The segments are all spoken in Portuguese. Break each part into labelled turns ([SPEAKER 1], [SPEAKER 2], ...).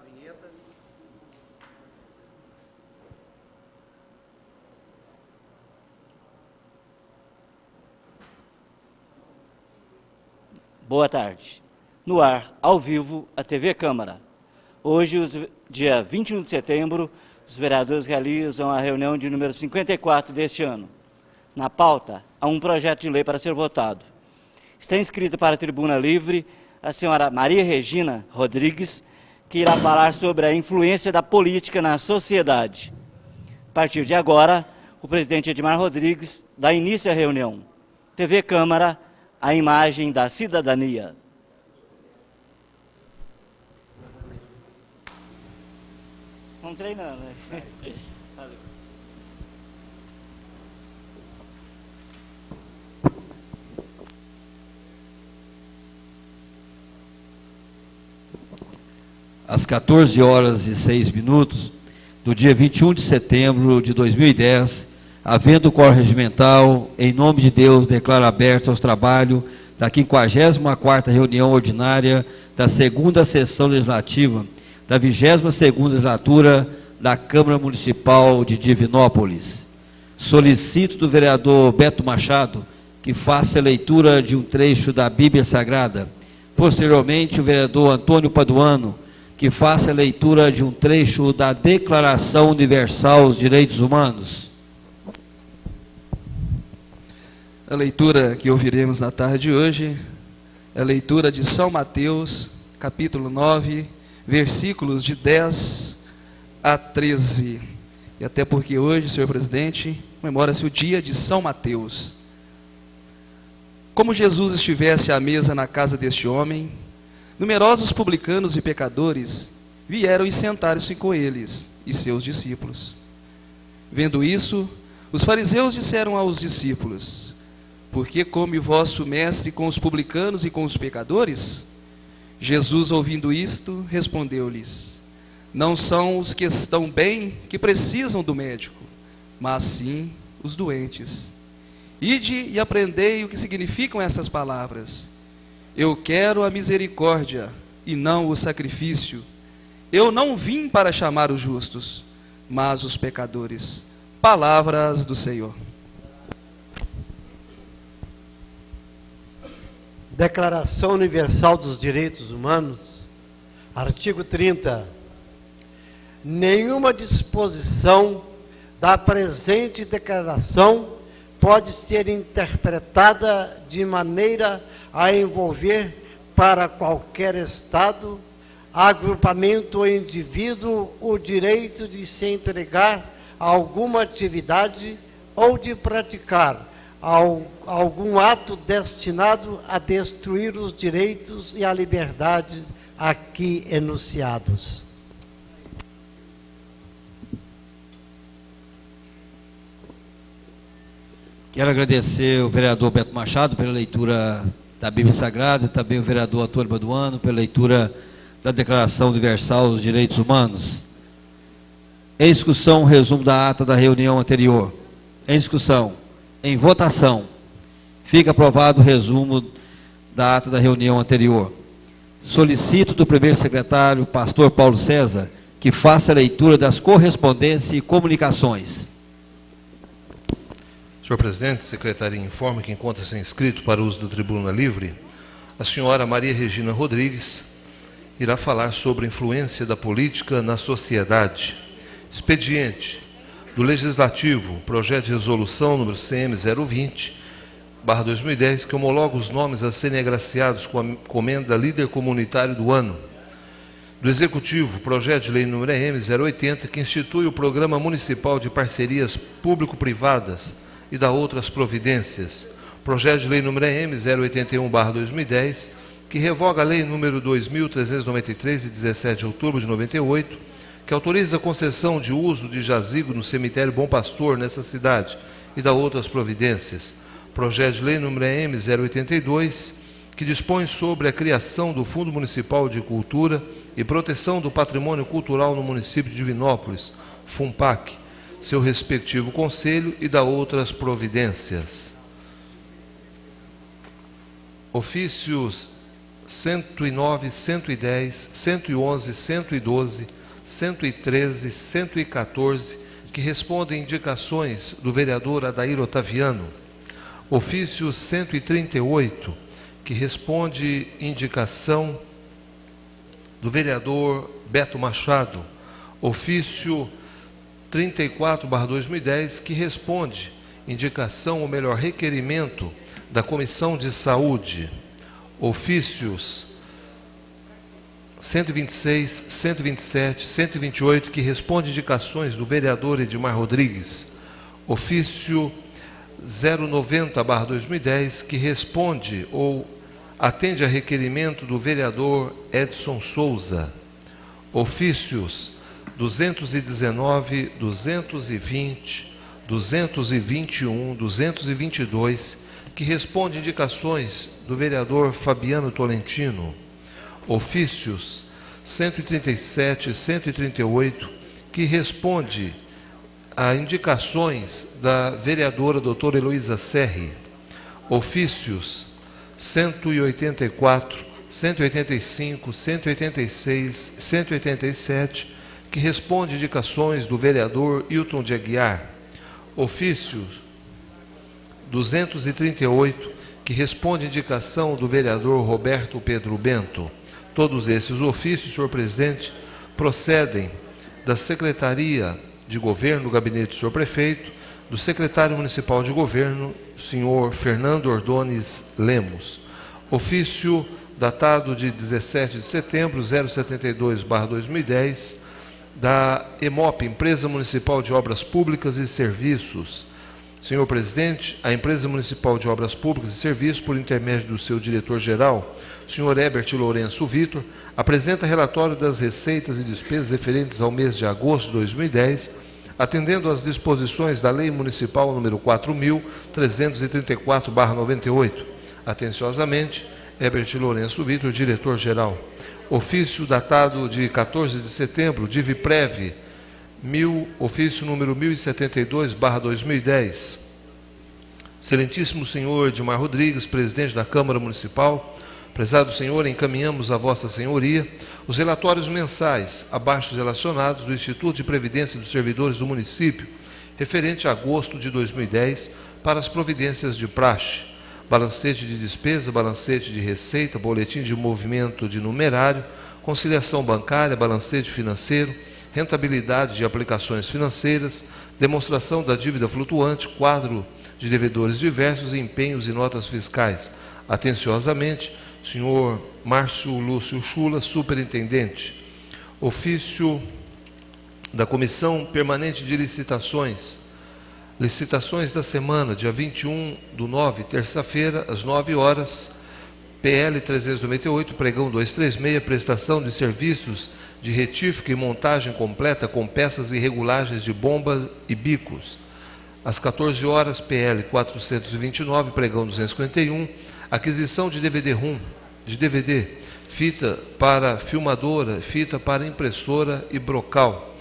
[SPEAKER 1] vinheta.
[SPEAKER 2] Boa tarde. No ar, ao vivo, a TV Câmara. Hoje, dia 21 de setembro, os vereadores realizam a reunião de número 54 deste ano. Na pauta, há um projeto de lei para ser votado. Está inscrita para a tribuna livre a senhora Maria Regina Rodrigues, que irá falar sobre a influência da política na sociedade. A partir de agora, o presidente Edmar Rodrigues dá início à reunião. TV Câmara, a imagem da cidadania. Vamos treinando, né? Valeu.
[SPEAKER 3] Às 14h06 do dia 21 de setembro de 2010, havendo o quórum regimental, em nome de Deus, declaro aberto aos trabalhos da 54ª reunião ordinária da segunda sessão legislativa da 22ª legislatura da Câmara Municipal de Divinópolis. Solicito do vereador Beto Machado que faça a leitura de um trecho da Bíblia Sagrada. Posteriormente, o vereador Antônio Paduano que faça a leitura de um trecho da Declaração Universal dos Direitos Humanos.
[SPEAKER 4] A leitura que ouviremos na tarde de hoje é a leitura de São Mateus, capítulo 9, versículos de 10 a 13. E até porque hoje, senhor presidente, comemora-se o dia de São Mateus. Como Jesus estivesse à mesa na casa deste homem, numerosos publicanos e pecadores vieram e sentaram-se com eles e seus discípulos. Vendo isso, os fariseus disseram aos discípulos: por que come vosso mestre com os publicanos e com os pecadores? Jesus, ouvindo isto, respondeu-lhes: não são os que estão bem que precisam do médico, mas sim os doentes. Ide e aprendei o que significam essas palavras. Eu quero a misericórdia e não o sacrifício. Eu não vim para chamar os justos, mas os pecadores. Palavras do Senhor.
[SPEAKER 1] Declaração Universal dos Direitos Humanos, artigo 30. Nenhuma disposição da presente declaração pode ser interpretada de maneira a envolver para qualquer Estado, agrupamento ou indivíduo o direito de se entregar a alguma atividade ou de praticar algum ato destinado a destruir os direitos e a liberdade aqui enunciados.
[SPEAKER 3] Quero agradecer o vereador Beto Machado pela leitura da Bíblia Sagrada e também o vereador Antônio Paduano pela leitura da Declaração Universal dos Direitos Humanos. Em discussão, o resumo da ata da reunião anterior. Em discussão, em votação, fica aprovado o resumo da ata da reunião anterior. Solicito do primeiro secretário, pastor Paulo César, que faça a leitura das correspondências e comunicações.
[SPEAKER 5] Senhor presidente, a secretaria informa que encontra-se inscrito para o uso da tribuna livre a senhora Maria Regina Rodrigues irá falar sobre a influência da política na sociedade. Expediente do Legislativo, projeto de resolução número CM020/2010, que homologa os nomes a serem agraciados com a comenda líder comunitário do ano. Do Executivo, projeto de lei número M080, que institui o Programa Municipal de Parcerias Público-Privadas e dá outras providências. Projeto de lei número M081/2010, que revoga a lei número 2.393, de 17 de outubro de 98, que autoriza a concessão de uso de jazigo no cemitério Bom Pastor, nessa cidade, e dá outras providências. Projeto de lei número M082, que dispõe sobre a criação do Fundo Municipal de Cultura e Proteção do Patrimônio Cultural no município de Divinópolis, FUNPAC, seu respectivo conselho, e dá outras providências. Ofícios 109, 110, 111, 112, 113, 114, que respondem indicações do vereador Adair Otaviano. Ofício 138, que responde indicação do vereador Beto Machado. Ofício 34/2010, que responde indicação, ou melhor, requerimento da Comissão de Saúde. Ofícios 126, 127, 128, que responde indicações do vereador Edmar Rodrigues. Ofício 090/2010, que responde ou atende a requerimento do vereador Edson Souza. Ofícios 219, 220, 221, 222, que responde indicações do vereador Fabiano Tolentino. Ofícios 137, 138, que responde a indicações da vereadora doutora Heloísa Serri. Ofícios 184, 185, 186, 187, que responde indicações do vereador Hilton de Aguiar. Ofícios 238, que responde indicação do vereador Roberto Pedro Bento. Todos esses ofícios, senhor presidente, procedem da Secretaria de Governo, do Gabinete do senhor Prefeito, do Secretário Municipal de Governo, senhor Fernando Ordones Lemos. Ofício datado de 17 de setembro, 072/2010, da EMOP, Empresa Municipal de Obras Públicas e Serviços. Senhor presidente, a Empresa Municipal de Obras Públicas e Serviços, por intermédio do seu diretor-geral, senhor Herbert Lourenço Vitor, apresenta relatório das receitas e despesas referentes ao mês de agosto de 2010, atendendo às disposições da Lei Municipal número 4.334/98. Atenciosamente, Herbert Lourenço Vitor, diretor-geral. Ofício datado de 14 de setembro, Diviprev, ofício número 1072/2010. Excelentíssimo senhor Edmar Rodrigues, presidente da Câmara Municipal, prezado senhor, encaminhamos a vossa senhoria os relatórios mensais abaixo relacionados do Instituto de Previdência dos Servidores do município, referente a agosto de 2010, para as providências de praxe: balancete de despesa, balancete de receita, boletim de movimento de numerário, conciliação bancária, balancete financeiro, rentabilidade de aplicações financeiras, demonstração da dívida flutuante, quadro de devedores diversos, empenhos e notas fiscais. Atenciosamente, senhor Márcio Lúcio Chula, superintendente. Ofício da Comissão Permanente de Licitações. Licitações da semana, dia 21/9, terça-feira, às 9 horas, PL 398, pregão 236, prestação de serviços de retífica e montagem completa com peças e regulagens de bombas e bicos. Às 14 horas, PL 429, pregão 251, aquisição de DVD-ROM, de DVD, fita para filmadora, fita para impressora e brocal.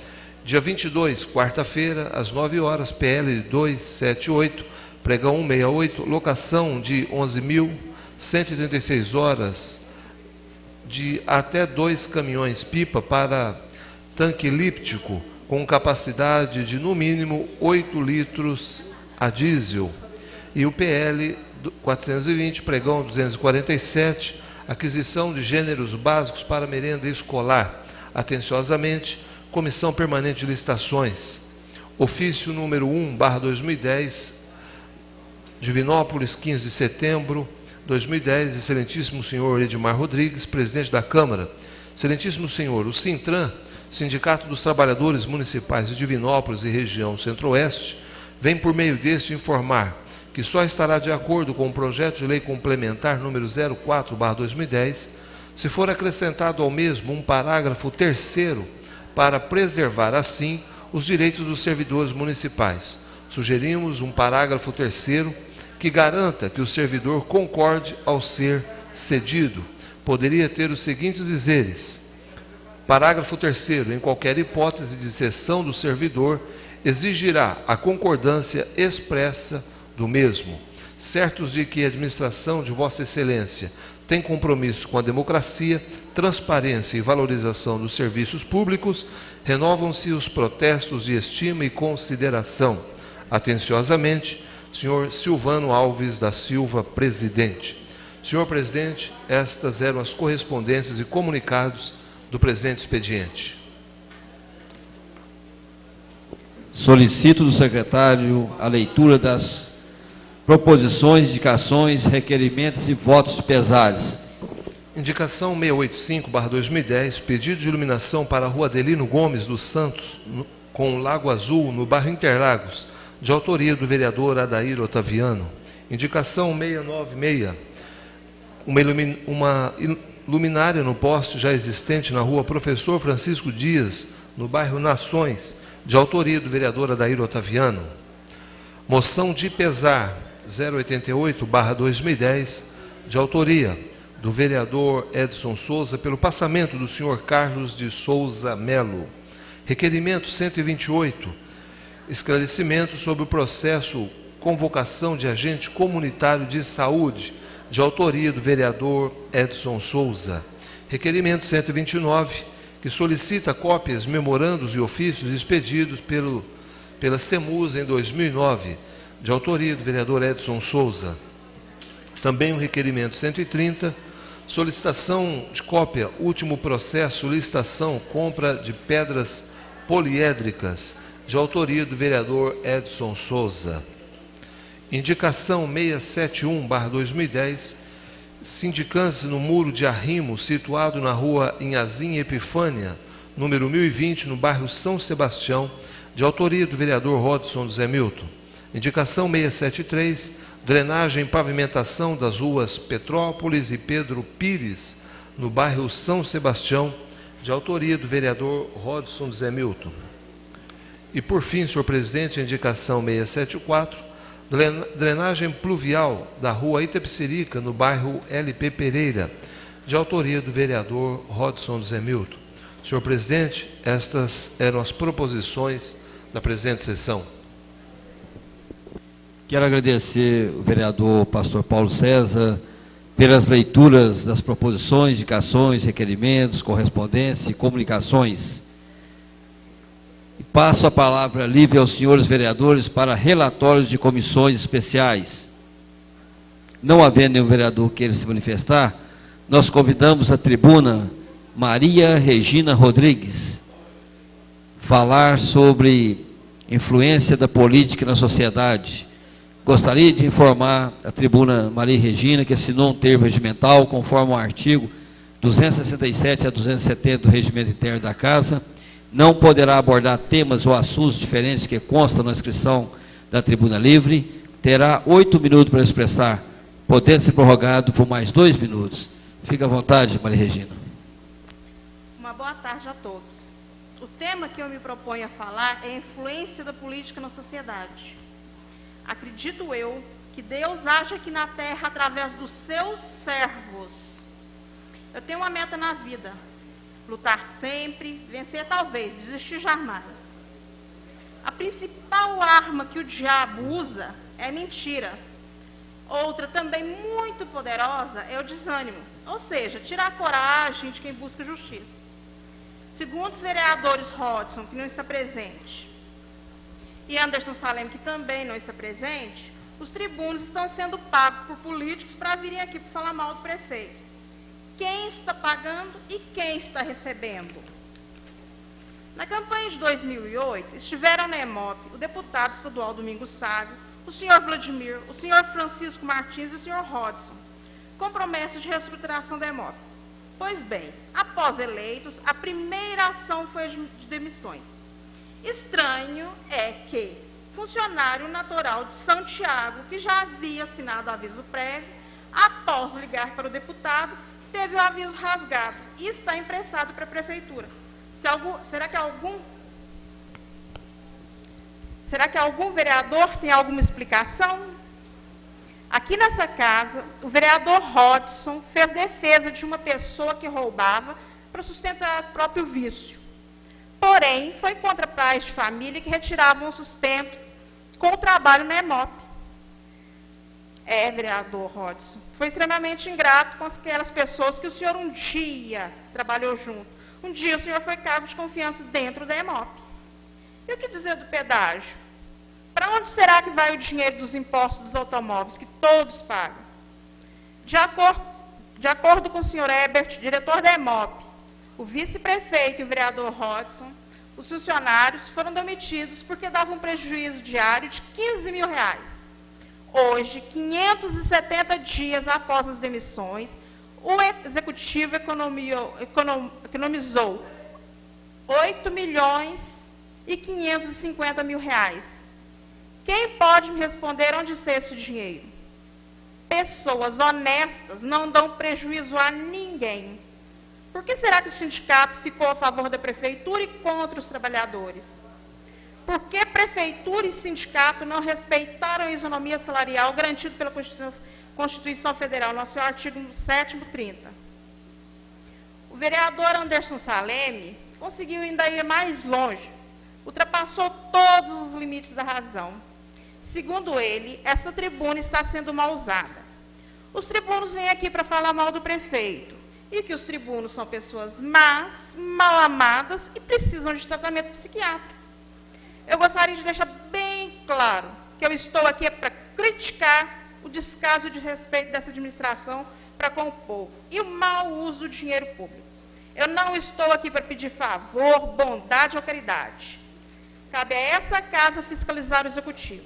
[SPEAKER 5] Dia 22, quarta-feira, às 9 horas, PL 278, pregão 168, locação de 11.136 horas de até 2 caminhões-pipa para tanque elíptico com capacidade de, no mínimo, 8 litros a diesel. E o PL 420, pregão 247, aquisição de gêneros básicos para merenda escolar. Atenciosamente, Comissão Permanente de Licitações. Ofício número 1/2010, Divinópolis, 15 de setembro de 2010, excelentíssimo senhor Edmar Rodrigues, presidente da Câmara. Excelentíssimo senhor, o Sintran, Sindicato dos Trabalhadores Municipais de Divinópolis e região Centro-Oeste, vem por meio deste informar que só estará de acordo com o projeto de lei complementar número 04/2010, se for acrescentado ao mesmo um parágrafo 3º para preservar, assim, os direitos dos servidores municipais. Sugerimos um parágrafo 3º que garanta que o servidor concorde ao ser cedido. Poderia ter os seguintes dizeres: parágrafo 3º, em qualquer hipótese de cessão do servidor, exigirá a concordância expressa do mesmo. Certos de que a administração de Vossa Excelência tem compromisso com a democracia, transparência e valorização dos serviços públicos, renovam-se os protestos de estima e consideração. Atenciosamente, senhor Silvano Alves da Silva, presidente. Senhor presidente, estas eram as correspondências e comunicados do presente expediente.
[SPEAKER 3] Solicito do secretário a leitura das proposições, indicações, requerimentos e votos de pesares.
[SPEAKER 5] Indicação 685/2010, pedido de iluminação para a Rua Adelino Gomes dos Santos, com Lago Azul, no bairro Interlagos, de autoria do vereador Adair Otaviano. Indicação 696, uma luminária no poste já existente na Rua Professor Francisco Dias, no bairro Nações, de autoria do vereador Adair Otaviano. Moção de pesar 088/2010, de autoria do vereador Edson Souza, pelo passamento do senhor Carlos de Souza Melo. Requerimento 128, esclarecimento sobre o processo convocação de agente comunitário de saúde, de autoria do vereador Edson Souza. Requerimento 129, que solicita cópias, memorandos e ofícios expedidos pela CEMUS em 2009, de autoria do vereador Edson Souza. Também o requerimento 130, solicitação de cópia, último processo, licitação, compra de pedras poliédricas, de autoria do vereador Edson Souza. Indicação 671/2010, sindicância no muro de arrimo, situado na rua Inhazim Epifânia, número 1020, no bairro São Sebastião, de autoria do vereador Rodson Zé Milton. Indicação 673, drenagem e pavimentação das ruas Petrópolis e Pedro Pires, no bairro São Sebastião, de autoria do vereador Rodson Zé Milton. E por fim, senhor presidente, a indicação 674, drenagem pluvial da rua Itapecerica, no bairro LP Pereira, de autoria do vereador Rodson Zé Milton. Senhor presidente, estas eram as proposições da presente sessão.
[SPEAKER 3] Quero agradecer o vereador pastor Paulo César pelas leituras das proposições, indicações, requerimentos, correspondências e comunicações. E passo a palavra livre aos senhores vereadores para relatórios de comissões especiais. Não havendo nenhum vereador queira se manifestar, nós convidamos a tribuna Maria Regina Rodrigues falar sobre influência da política na sociedade. Gostaria de informar a tribuna Maria Regina que assinou um termo regimental conforme o artigo 267 a 270 do Regimento Interno da Casa. Não poderá abordar temas ou assuntos diferentes que constam na inscrição da tribuna livre. Terá 8 minutos para expressar, podendo ser prorrogado por mais 2 minutos. Fique à vontade, Maria Regina.
[SPEAKER 6] Uma boa tarde a todos. O tema que eu me proponho a falar é a influência da política na sociedade. Acredito eu que Deus age aqui na terra através dos seus servos. Eu tenho uma meta na vida: lutar sempre, vencer talvez, desistir jamais. A principal arma que o diabo usa é a mentira. Outra também muito poderosa é o desânimo, ou seja, tirar a coragem de quem busca justiça. Segundo os vereadores Rodson, que não está presente, e Anderson Salem, que também não está presente, os tribunos estão sendo pagos por políticos para virem aqui para falar mal do prefeito. Quem está pagando e quem está recebendo? Na campanha de 2008, estiveram na EMOP o deputado estadual Domingos Sávio, o senhor Vladimir, o senhor Francisco Martins e o senhor Rodson, com promessa de reestruturação da EMOP. Pois bem, após eleitos, a primeira ação foi de demissões. Estranho é que funcionário natural de Santiago, que já havia assinado aviso prévio, após ligar para o deputado, teve o aviso rasgado e está emprestado para a prefeitura. Será que algum vereador tem alguma explicação? Aqui nessa casa, o vereador Rodson fez defesa de uma pessoa que roubava para sustentar o próprio vício. Porém, foi contra pais de família que retiravam o sustento com o trabalho na EMOP. Vereador Rodson, foi extremamente ingrato com aquelas pessoas que o senhor um dia trabalhou junto. Um dia o senhor foi cargo de confiança dentro da EMOP. E o que dizer do pedágio? Para onde será que vai o dinheiro dos impostos dos automóveis, que todos pagam? De acordo com o senhor Ebert, diretor da EMOP, o vice-prefeito e o vereador Rodson, os funcionários foram demitidos porque davam um prejuízo diário de R$15 mil. Hoje, 570 dias após as demissões, o executivo economizou R$8.550.000. Quem pode me responder onde está esse dinheiro? Pessoas honestas não dão prejuízo a ninguém. Por que será que o sindicato ficou a favor da prefeitura e contra os trabalhadores? Por que prefeitura e sindicato não respeitaram a isonomia salarial garantida pela Constituição Federal, no seu artigo 7º, 30? O vereador Anderson Saleme conseguiu ainda ir mais longe, ultrapassou todos os limites da razão. Segundo ele, essa tribuna está sendo mal usada. Os tribunos vêm aqui para falar mal do prefeito, e que os tribunos são pessoas más, mal amadas e precisam de tratamento psiquiátrico. Eu gostaria de deixar bem claro que eu estou aqui para criticar o descaso de respeito dessa administração para com o povo e o mau uso do dinheiro público. Eu não estou aqui para pedir favor, bondade ou caridade. Cabe a essa casa fiscalizar o executivo.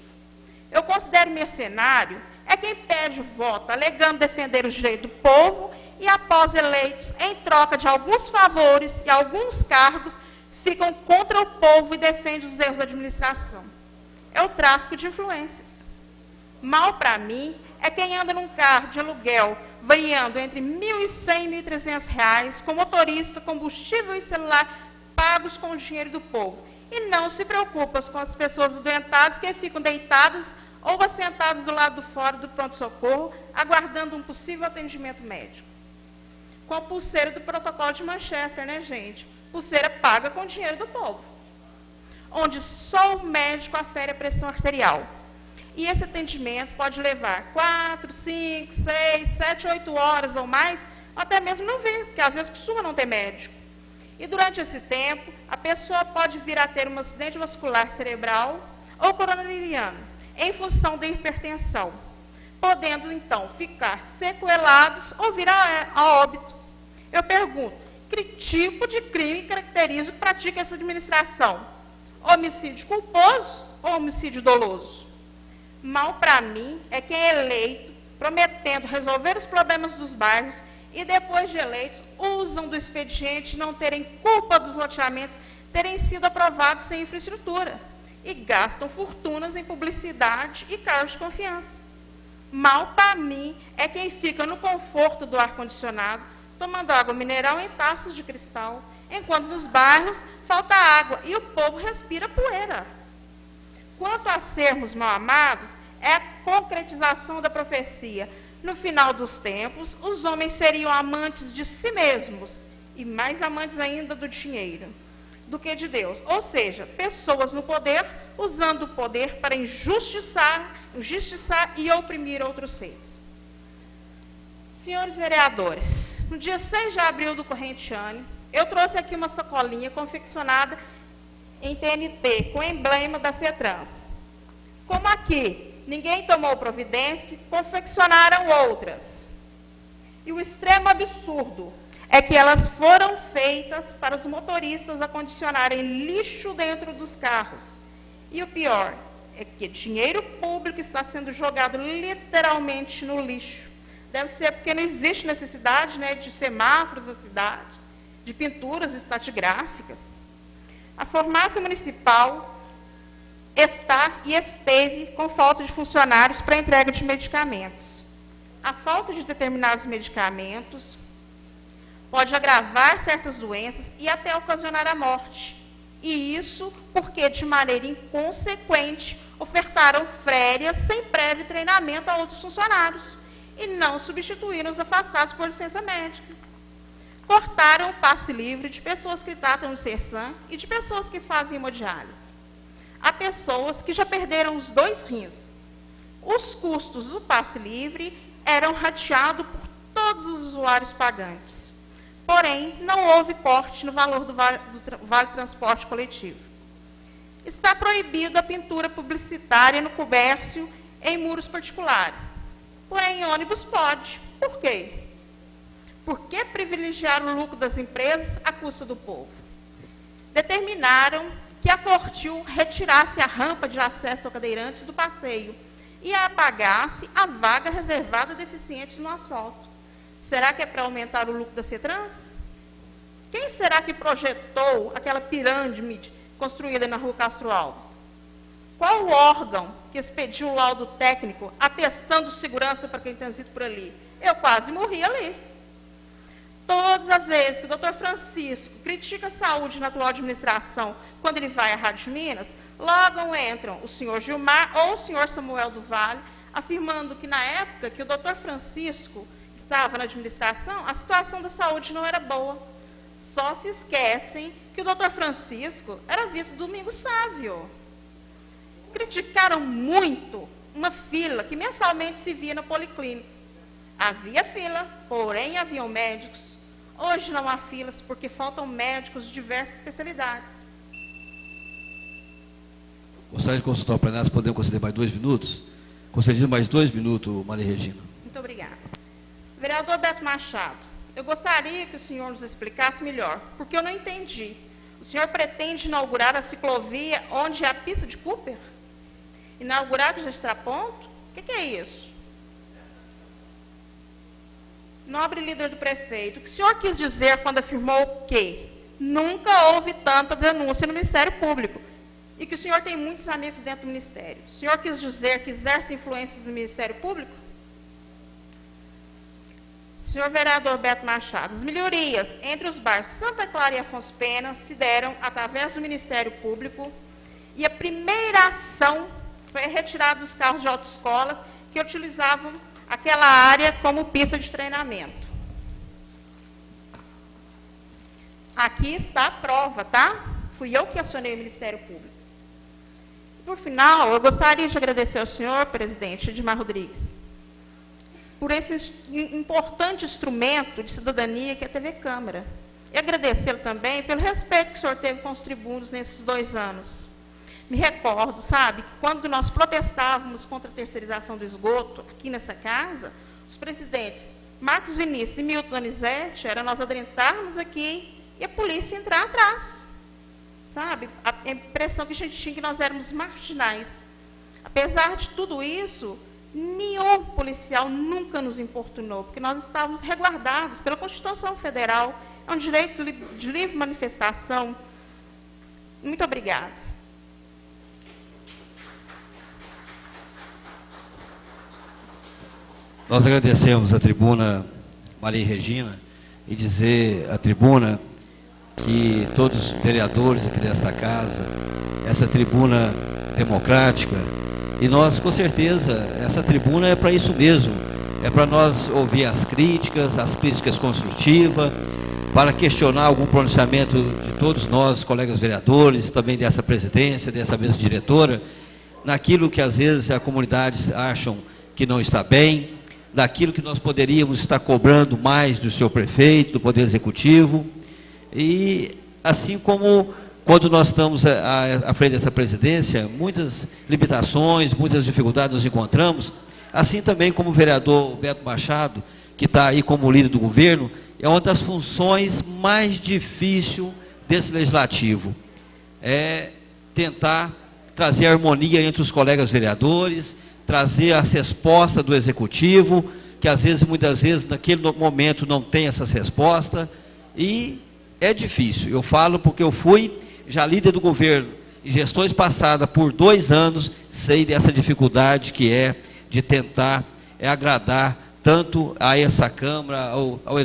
[SPEAKER 6] Eu considero mercenário é quem pede o voto alegando defender o direito do povo e, após eleitos, em troca de alguns favores e alguns cargos, ficam contra o povo e defendem os erros da administração. É o tráfico de influências. Mal para mim é quem anda num carro de aluguel variando entre R$1.100 e R$1.300, com motorista, combustível e celular pagos com o dinheiro do povo. E não se preocupa com as pessoas adoentadas que ficam deitadas ou assentadas do lado de fora do pronto-socorro, aguardando um possível atendimento médico. Com a pulseira do protocolo de Manchester, né, gente? Pulseira paga com o dinheiro do povo, onde só o médico afere a pressão arterial. E esse atendimento pode levar 4, 5, 6, 7, 8 horas ou mais, até mesmo não vir, porque às vezes costuma não ter médico. E durante esse tempo, a pessoa pode vir a ter um acidente vascular cerebral ou coronariano, em função da hipertensão, podendo então ficar sequelados ou vir a óbito. Eu pergunto, que tipo de crime caracteriza o que pratica essa administração? Homicídio culposo ou homicídio doloso? Mal para mim é quem é eleito, prometendo resolver os problemas dos bairros e depois de eleitos usam do expediente de não terem culpa dos loteamentos terem sido aprovados sem infraestrutura e gastam fortunas em publicidade e cargos de confiança. Mal para mim é quem fica no conforto do ar-condicionado, tomando água mineral em taças de cristal, enquanto nos bairros falta água e o povo respira poeira. Quanto a sermos mal amados, é a concretização da profecia. No final dos tempos, os homens seriam amantes de si mesmos e mais amantes ainda do dinheiro do que de Deus. Ou seja, pessoas no poder usando o poder para injustiçar e oprimir outros seres. Senhores vereadores, no dia 6 de abril do corrente ano, eu trouxe aqui uma sacolinha confeccionada em TNT com o emblema da CETRANS. Como aqui ninguém tomou providência, confeccionaram outras. E o extremo absurdo é que elas foram feitas para os motoristas acondicionarem lixo dentro dos carros. E o pior é que dinheiro público está sendo jogado literalmente no lixo. Deve ser porque não existe necessidade, né, de semáforos na cidade, de pinturas estratigráficas. A farmácia municipal está e esteve com falta de funcionários para entrega de medicamentos. A falta de determinados medicamentos pode agravar certas doenças e até ocasionar a morte. E isso porque, de maneira inconsequente, ofertaram férias sem prévio treinamento a outros funcionários e não substituíram os afastados por licença médica. Cortaram o passe livre de pessoas que tratam de Sersan e de pessoas que fazem hemodiálise. Há pessoas que já perderam os 2 rins. os custos do passe livre eram rateados por todos os usuários pagantes. Porém, não houve corte no valor do Vale Transporte Coletivo. Está proibido a pintura publicitária no comércio em muros particulares. Porém, em ônibus pode. Por quê? Por que privilegiar o lucro das empresas à custa do povo? Determinaram que a Fortil retirasse a rampa de acesso ao cadeirante do passeio e apagasse a vaga reservada a deficientes no asfalto. Será que é para aumentar o lucro da CETRANS? Quem será que projetou aquela pirâmide construída na Rua Castro Alves? Qual o órgão que expediu o laudo técnico atestando segurança para quem transita por ali? Eu quase morri ali. Todas as vezes que o doutor Francisco critica a saúde na atual administração, quando ele vai à Rádio Minas, logo entram o senhor Gilmar ou o senhor Samuel do Vale, afirmando que na época que o doutor Francisco estava na administração, a situação da saúde não era boa. Só se esquecem que o doutor Francisco era visto domingo Sávio. Criticaram muito uma fila que mensalmente se via na policlínica. Havia fila, porém haviam médicos. Hoje não há filas porque faltam médicos de diversas especialidades.
[SPEAKER 3] Gostaria de consultar o plenário, se podemos conceder mais 2 minutos? Concedido mais 2 minutos, Maria Regina.
[SPEAKER 6] Muito obrigada. Vereador Beto Machado, eu gostaria que o senhor nos explicasse melhor, porque eu não entendi. O senhor pretende inaugurar a ciclovia onde há a pista de Cooper? Inaugurar de extraponto? O que é isso? Nobre líder do prefeito, o que o senhor quis dizer quando afirmou que nunca houve tanta denúncia no Ministério Público e que o senhor tem muitos amigos dentro do Ministério? O senhor quis dizer que exerce influências no Ministério Público? Senhor vereador Beto Machado, as melhorias entre os bairros Santa Clara e Afonso Pena se deram através do Ministério Público e a primeira ação foi a retirada dos carros de autoescolas que utilizavam aquela área como pista de treinamento. Aqui está a prova, tá? Fui eu que acionei o Ministério Público. Por final, eu gostaria de agradecer ao senhor, presidente Edmar Rodrigues, por esse importante instrumento de cidadania que é a TV Câmara. E agradecê-lo também pelo respeito que o senhor teve com os tribunos nesses 2 anos. Me recordo, sabe, que quando nós protestávamos contra a terceirização do esgoto aqui nessa casa, os presidentes Marcos Vinícius e Milton Donizete, era nós adrentarmos aqui e a polícia entrar atrás. Sabe, a impressão que a gente tinha que nós éramos marginais. Apesar de tudo isso, nenhum policial nunca nos importunou, porque nós estávamos resguardados pela Constituição Federal, é um direito de livre manifestação. Muito obrigada.
[SPEAKER 3] Nós agradecemos a tribuna Maria Regina e dizer à tribuna que todos os vereadores aqui desta casa, essa tribuna democrática, e nós, com certeza, essa tribuna é para isso mesmo, é para nós ouvir as críticas construtivas, para questionar algum pronunciamento de todos nós, colegas vereadores, também dessa presidência, dessa mesa diretora, naquilo que às vezes a comunidade acham que não está bem, daquilo que nós poderíamos estar cobrando mais do seu prefeito, do Poder Executivo, e assim como quando nós estamos à frente dessa presidência, muitas limitações, muitas dificuldades nos encontramos, assim também como o vereador Beto Machado, que está aí como líder do governo, é uma das funções mais difíceis desse legislativo, é tentar trazer harmonia entre os colegas vereadores, trazer as respostas do executivo, que às vezes, muitas vezes, naquele momento não tem essas respostas, e é difícil. Eu falo porque eu fui já líder do governo, em gestões passadas, por 2 anos, sei dessa dificuldade que é de tentar agradar tanto a essa Câmara, ao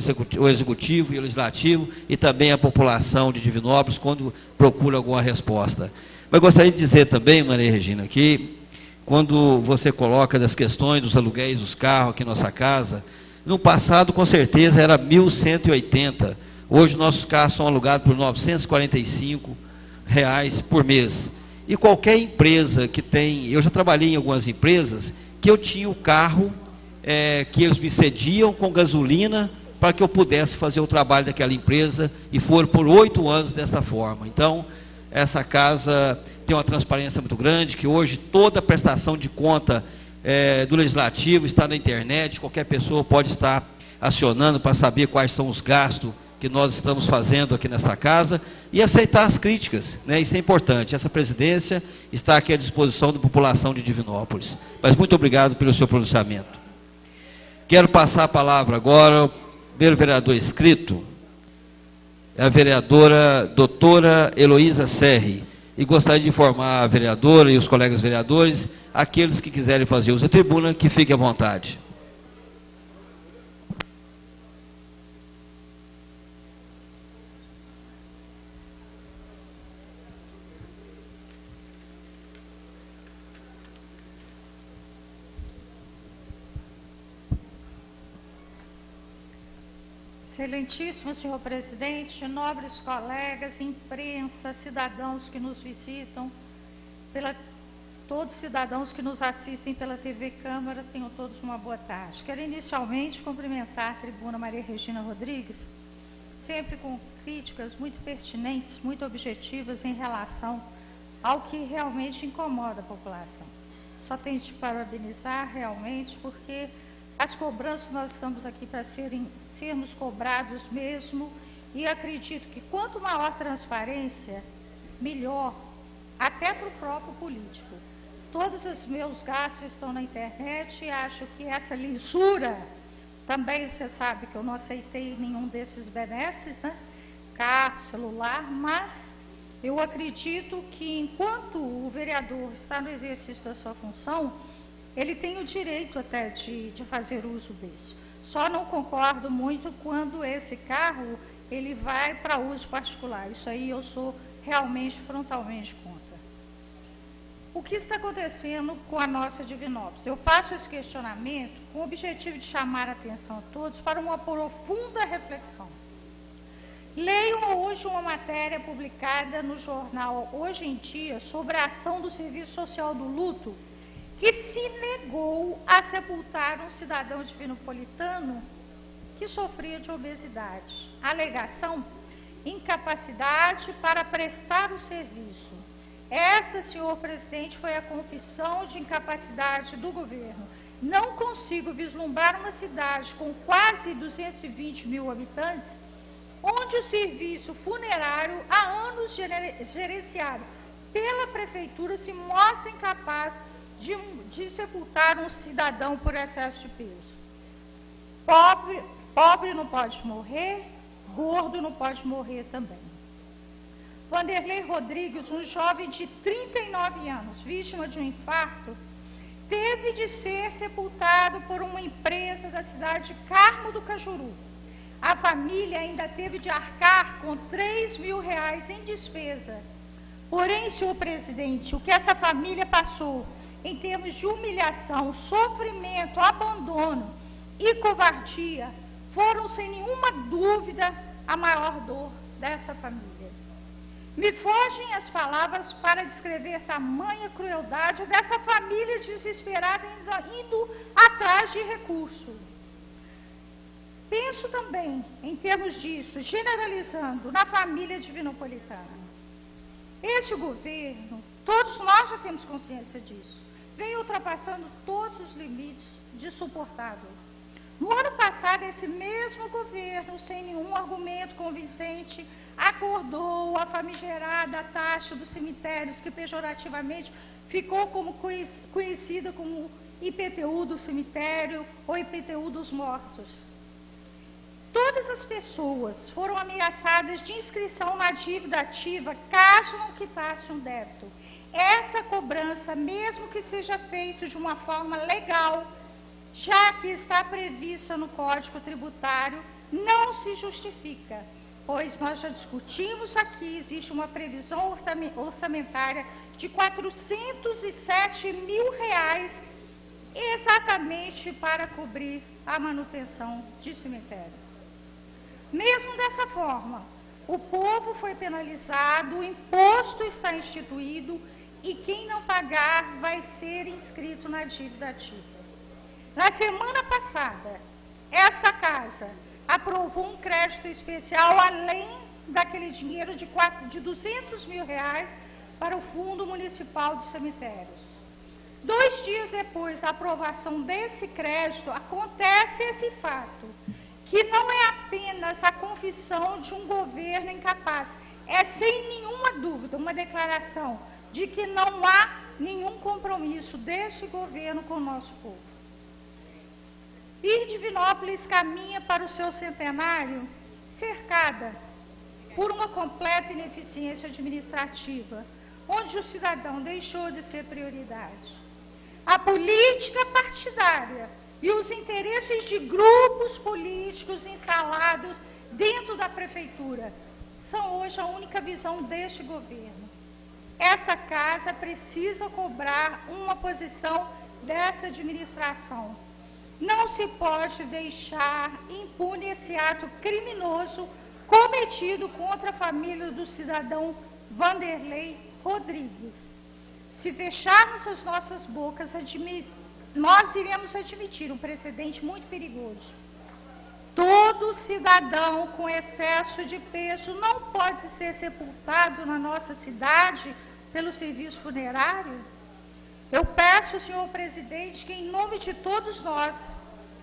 [SPEAKER 3] Executivo e ao Legislativo, e também a população de Divinópolis, quando procura alguma resposta. Mas gostaria de dizer também, Maria Regina, que quando você coloca das questões dos aluguéis dos carros aqui em nossa casa, no passado, com certeza, era 1.180. Hoje, nossos carros são alugados por R$ 945 por mês. E qualquer empresa que tem... Eu já trabalhei em algumas empresas que eu tinha o carro que eles me cediam com gasolina para que eu pudesse fazer o trabalho daquela empresa, e foram por 8 anos dessa forma. Então, essa casa tem uma transparência muito grande, que hoje toda a prestação de conta do Legislativo está na internet, qualquer pessoa pode estar acionando para saber quais são os gastos que nós estamos fazendo aqui nesta casa, e aceitar as críticas, né? Isso é importante. Essa presidência está aqui à disposição da população de Divinópolis. Mas muito obrigado pelo seu pronunciamento. Quero passar a palavra agora ao primeiro vereador inscrito, é a vereadora doutora Heloísa Serri, e gostaria de informar a vereadora e os colegas vereadores, aqueles que quiserem fazer uso da tribuna, que fiquem à vontade.
[SPEAKER 7] Excelentíssimo senhor presidente, nobres colegas, imprensa, cidadãos que nos visitam, todos os cidadãos que nos assistem pela TV Câmara, tenham todos uma boa tarde. Quero inicialmente cumprimentar a tribuna Maria Regina Rodrigues, sempre com críticas muito pertinentes, muito objetivas em relação ao que realmente incomoda a população. Só tenho de parabenizar realmente, porque as cobranças, nós estamos aqui para sermos cobrados mesmo, e acredito que quanto maior transparência, melhor, até para o próprio político. Todos os meus gastos estão na internet, e acho que essa lisura, também você sabe que eu não aceitei nenhum desses benesses, né? Carro, celular, mas eu acredito que enquanto o vereador está no exercício da sua função, ele tem o direito até de fazer uso disso. Só não concordo muito quando esse carro ele vai para uso particular. Isso aí eu sou realmente frontalmente contra. O que está acontecendo com a nossa Divinópolis? Eu faço esse questionamento com o objetivo de chamar a atenção a todos para uma profunda reflexão. Leiam hoje uma matéria publicada no jornal Hoje em Dia sobre a ação do Serviço Social do Luto, que se negou a sepultar um cidadão divinopolitano que sofria de obesidade. A alegação: incapacidade para prestar o serviço. Esta, senhor presidente, foi a confissão de incapacidade do governo. Não consigo vislumbrar uma cidade com quase 220 mil habitantes, onde o serviço funerário, há anos gerenciado pela prefeitura, se mostra incapaz de sepultar um cidadão por excesso de peso. Pobre não pode morrer, gordo não pode morrer também. Vanderlei Rodrigues, um jovem de 39 anos, vítima de um infarto, teve de ser sepultado por uma empresa da cidade de Carmo do Cajuru. A família ainda teve de arcar com R$3.000 em despesa. Porém, senhor presidente, o que essa família passou em termos de humilhação, sofrimento, abandono e covardia, foram, sem nenhuma dúvida, a maior dor dessa família. Me fogem as palavras para descrever tamanha crueldade dessa família desesperada, indo atrás de recurso. Penso também, em termos disso, generalizando, na família divinopolitana. Esse governo, todos nós já temos consciência disso, vem ultrapassando todos os limites de suportável. No ano passado, esse mesmo governo, sem nenhum argumento convincente, acordou a famigerada taxa dos cemitérios, que pejorativamente ficou conhecida como IPTU do cemitério ou IPTU dos mortos. Todas as pessoas foram ameaçadas de inscrição na dívida ativa caso não quitasse um débito. Essa cobrança, mesmo que seja feita de uma forma legal, já que está prevista no Código Tributário, não se justifica, pois nós já discutimos aqui, existe uma previsão orçamentária de R$407.000 exatamente para cobrir a manutenção de cemitério. Mesmo dessa forma, o povo foi penalizado, o imposto está instituído e quem não pagar vai ser inscrito na dívida ativa. Na semana passada, esta casa aprovou um crédito especial além daquele dinheiro de R$200 mil para o Fundo Municipal de Cemitérios. 2 dias depois da aprovação desse crédito, acontece esse fato, que não é apenas a confissão de um governo incapaz, é sem nenhuma dúvida uma declaração de que não há nenhum compromisso deste governo com o nosso povo. E Divinópolis caminha para o seu centenário cercada por uma completa ineficiência administrativa, onde o cidadão deixou de ser prioridade. A política partidária e os interesses de grupos políticos instalados dentro da prefeitura são hoje a única visão deste governo. Essa casa precisa cobrar uma posição dessa administração. Não se pode deixar impune esse ato criminoso cometido contra a família do cidadão Vanderlei Rodrigues. Se fecharmos as nossas bocas, nós iremos admitir um precedente muito perigoso. Todo cidadão com excesso de peso não pode ser sepultado na nossa cidade pelo serviço funerário. Eu peço, senhor presidente, que em nome de todos nós,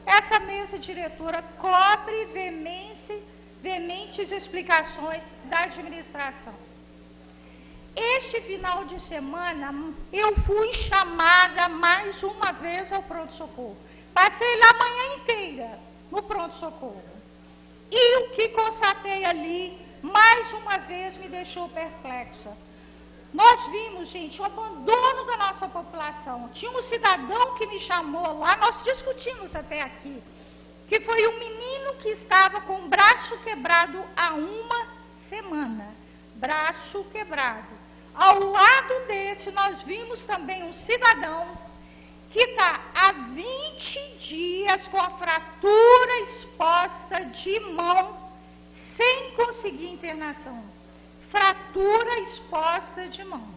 [SPEAKER 7] essa mesa diretora cobre veementes explicações da administração. Este final de semana, eu fui chamada mais uma vez ao pronto-socorro. Passei lá a manhã inteira no pronto-socorro. E o que constatei ali, mais uma vez, me deixou perplexa. Nós vimos, gente, o abandono da nossa população. Tinha um cidadão que me chamou lá, nós discutimos até aqui, que foi um menino que estava com o braço quebrado há uma semana. Braço quebrado. Ao lado desse, nós vimos também um cidadão que está há 20 dias com a fratura exposta de mão, sem conseguir internação. Fratura exposta de mão.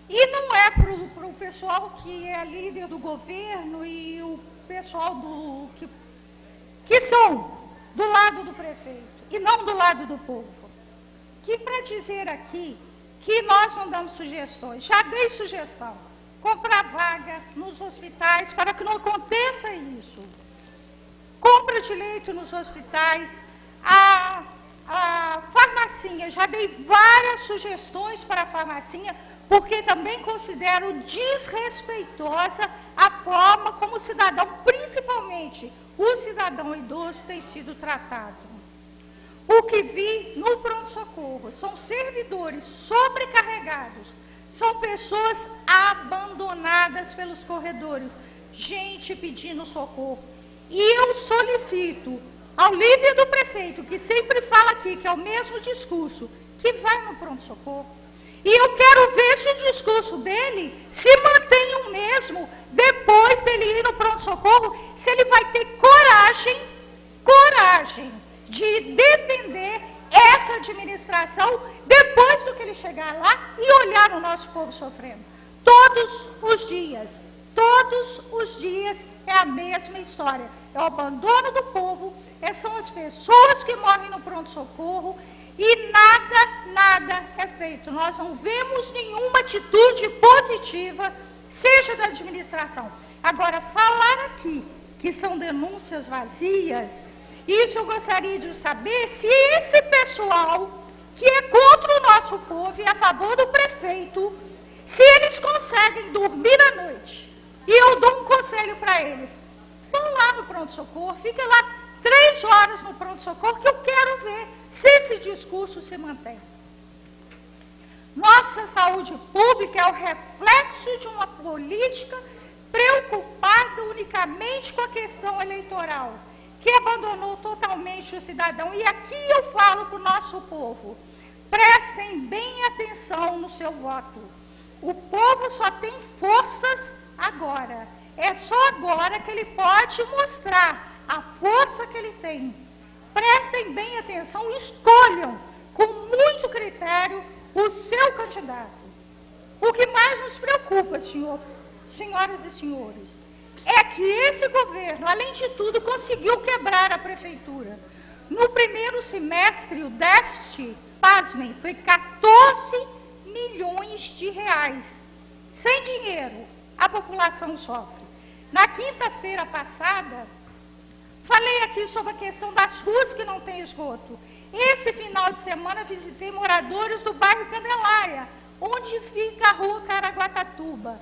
[SPEAKER 7] E não é para o pessoal que é líder do governo e o pessoal que são do lado do prefeito e não do lado do povo. Que para dizer aqui que nós não damos sugestões, já dei sugestão, comprar vaga nos hospitais para que não aconteça isso. Compra de leito nos hospitais, a farmacinha, já dei várias sugestões para a farmacinha, porque também considero desrespeitosa a forma como o cidadão, principalmente o cidadão idoso, tem sido tratado. O que vi no pronto-socorro são servidores sobrecarregados, são pessoas abandonadas pelos corredores, gente pedindo socorro. E eu solicito ao líder do prefeito, que sempre fala aqui, que é o mesmo discurso, que vai no pronto-socorro. E eu quero ver se o discurso dele se mantém o mesmo depois dele ir no pronto-socorro, se ele vai ter coragem de defender essa administração depois do que ele chegar lá e olhar o nosso povo sofrendo. Todos os dias é a mesma história. É o abandono do povo, são as pessoas que morrem no pronto-socorro e nada é feito. Nós não vemos nenhuma atitude positiva, seja da administração. Agora, falar aqui que são denúncias vazias, isso eu gostaria de saber se esse pessoal que é contra o nosso povo e a favor do prefeito, se eles conseguem dormir à noite. E eu dou um conselho para eles. Vão lá no pronto-socorro, fiquem lá 3 horas no pronto-socorro, que eu quero ver se esse discurso se mantém. Nossa saúde pública é o reflexo de uma política preocupada unicamente com a questão eleitoral, que abandonou totalmente o cidadão. E aqui eu falo para o nosso povo, prestem bem atenção no seu voto. O povo só tem forças agora. É só agora que ele pode mostrar a força que ele tem. Prestem bem atenção e escolham com muito critério o seu candidato. O que mais nos preocupa, senhoras e senhores, é que esse governo, além de tudo, conseguiu quebrar a prefeitura. No primeiro semestre, o déficit, pasmem, foi 14 milhões de reais. Sem dinheiro, a população sofre. Na quinta-feira passada, falei aqui sobre a questão das ruas que não têm esgoto. Esse final de semana, visitei moradores do bairro Candelária, onde fica a rua Caraguatatuba.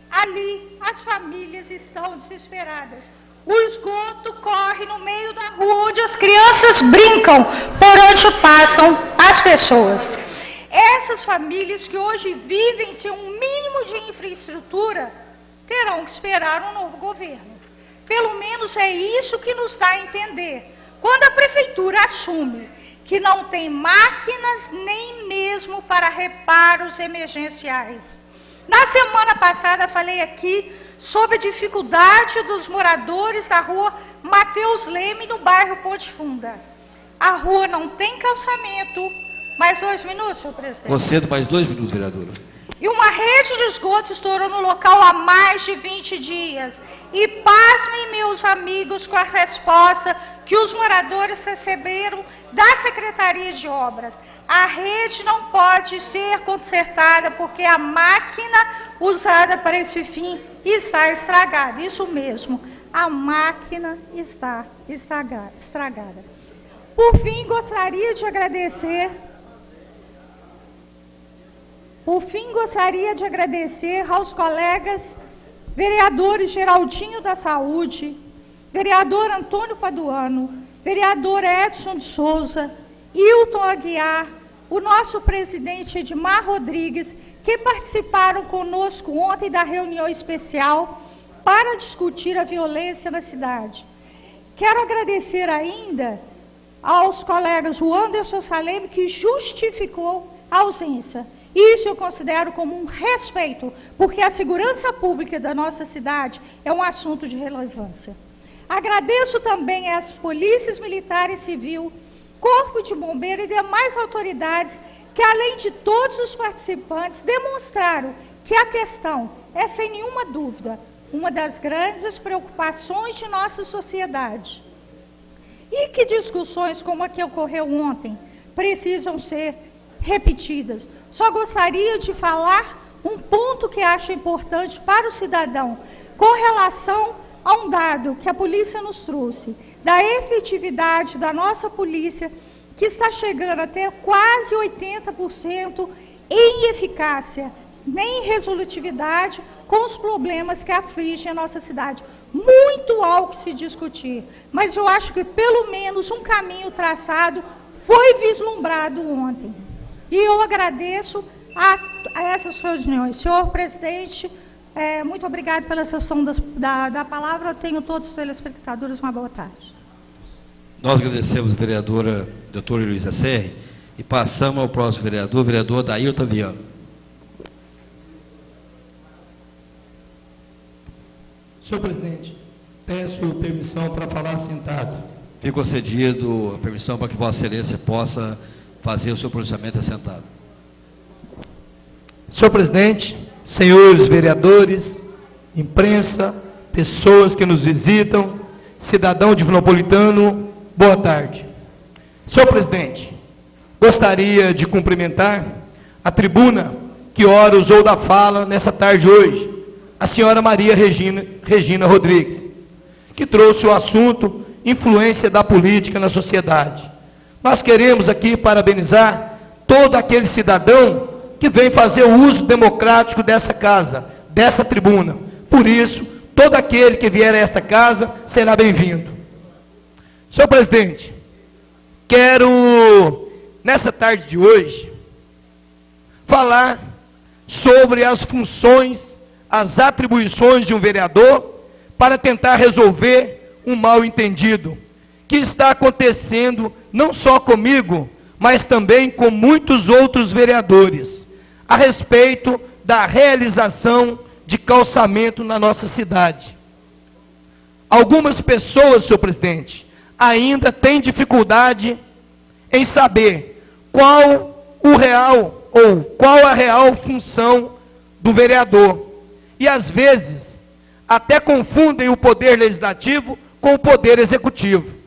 [SPEAKER 7] Ali, as famílias estão desesperadas. O esgoto corre no meio da rua, onde as crianças brincam, por onde passam as pessoas. Essas famílias que hoje vivem sem um mínimo de infraestrutura, terão que esperar um novo governo. Pelo menos é isso que nos dá a entender. Quando a prefeitura assume que não tem máquinas nem mesmo para reparos emergenciais. Na semana passada falei aqui sobre a dificuldade dos moradores da rua Mateus Leme, no bairro Ponte Funda. A rua não tem calçamento. Mais 2 minutos, senhor presidente.
[SPEAKER 3] Concedo mais 2 minutos, vereadora.
[SPEAKER 7] E uma rede de esgoto estourou no local há mais de 20 dias. E pasmem, meus amigos, com a resposta que os moradores receberam da Secretaria de Obras. A rede não pode ser consertada porque a máquina usada para esse fim está estragada. Isso mesmo, a máquina está estragada. Por fim, gostaria de agradecer aos colegas vereadores Geraldinho da Saúde, vereador Antônio Paduano, vereador Edson de Souza, Hilton Aguiar, o nosso presidente Edmar Rodrigues, que participaram conosco ontem da reunião especial para discutir a violência na cidade. Quero agradecer ainda aos colegas o Anderson Saleme, que justificou a ausência. Isso eu considero como um respeito, porque a segurança pública da nossa cidade é um assunto de relevância. Agradeço também às polícias militar e civil, Corpo de Bombeiro e demais autoridades que, além de todos os participantes, demonstraram que a questão é, sem nenhuma dúvida, uma das grandes preocupações de nossa sociedade. E que discussões como a que ocorreu ontem precisam ser repetidas. Só gostaria de falar um ponto que acho importante para o cidadão, com relação a um dado que a polícia nos trouxe, da efetividade da nossa polícia, que está chegando até quase 80% em eficácia, nem em resolutividade, com os problemas que afligem a nossa cidade. Muito há o que se discutir, mas eu acho que pelo menos um caminho traçado foi vislumbrado ontem. E eu agradeço a essas reuniões. Senhor presidente, muito obrigado pela sessão da palavra. Eu tenho todos os telespectadores uma boa tarde.
[SPEAKER 3] Nós agradecemos a vereadora doutora Luísa Serri e passamos ao próximo vereador, vereador Dailton Viana.
[SPEAKER 8] Senhor presidente, peço permissão para falar sentado.
[SPEAKER 3] Fica concedido a permissão para que Vossa Excelência possa fazer o seu pronunciamento assentado.
[SPEAKER 8] Senhor presidente, senhores vereadores, imprensa, pessoas que nos visitam, cidadão divinopolitano, boa tarde. Senhor presidente, gostaria de cumprimentar a tribuna que ora usou da fala nessa tarde hoje, a senhora Maria Regina Rodrigues, que trouxe o assunto influência da política na sociedade. Nós queremos aqui parabenizar todo aquele cidadão que vem fazer o uso democrático dessa casa, dessa tribuna. Por isso, todo aquele que vier a esta casa será bem-vindo. Senhor presidente, quero, nessa tarde de hoje, falar sobre as funções, as atribuições de um vereador para tentar resolver um mal-entendido que está acontecendo não só comigo, mas também com muitos outros vereadores, a respeito da realização de calçamento na nossa cidade. Algumas pessoas, senhor presidente, ainda têm dificuldade em saber qual a real função do vereador. E às vezes até confundem o poder legislativo com o poder executivo.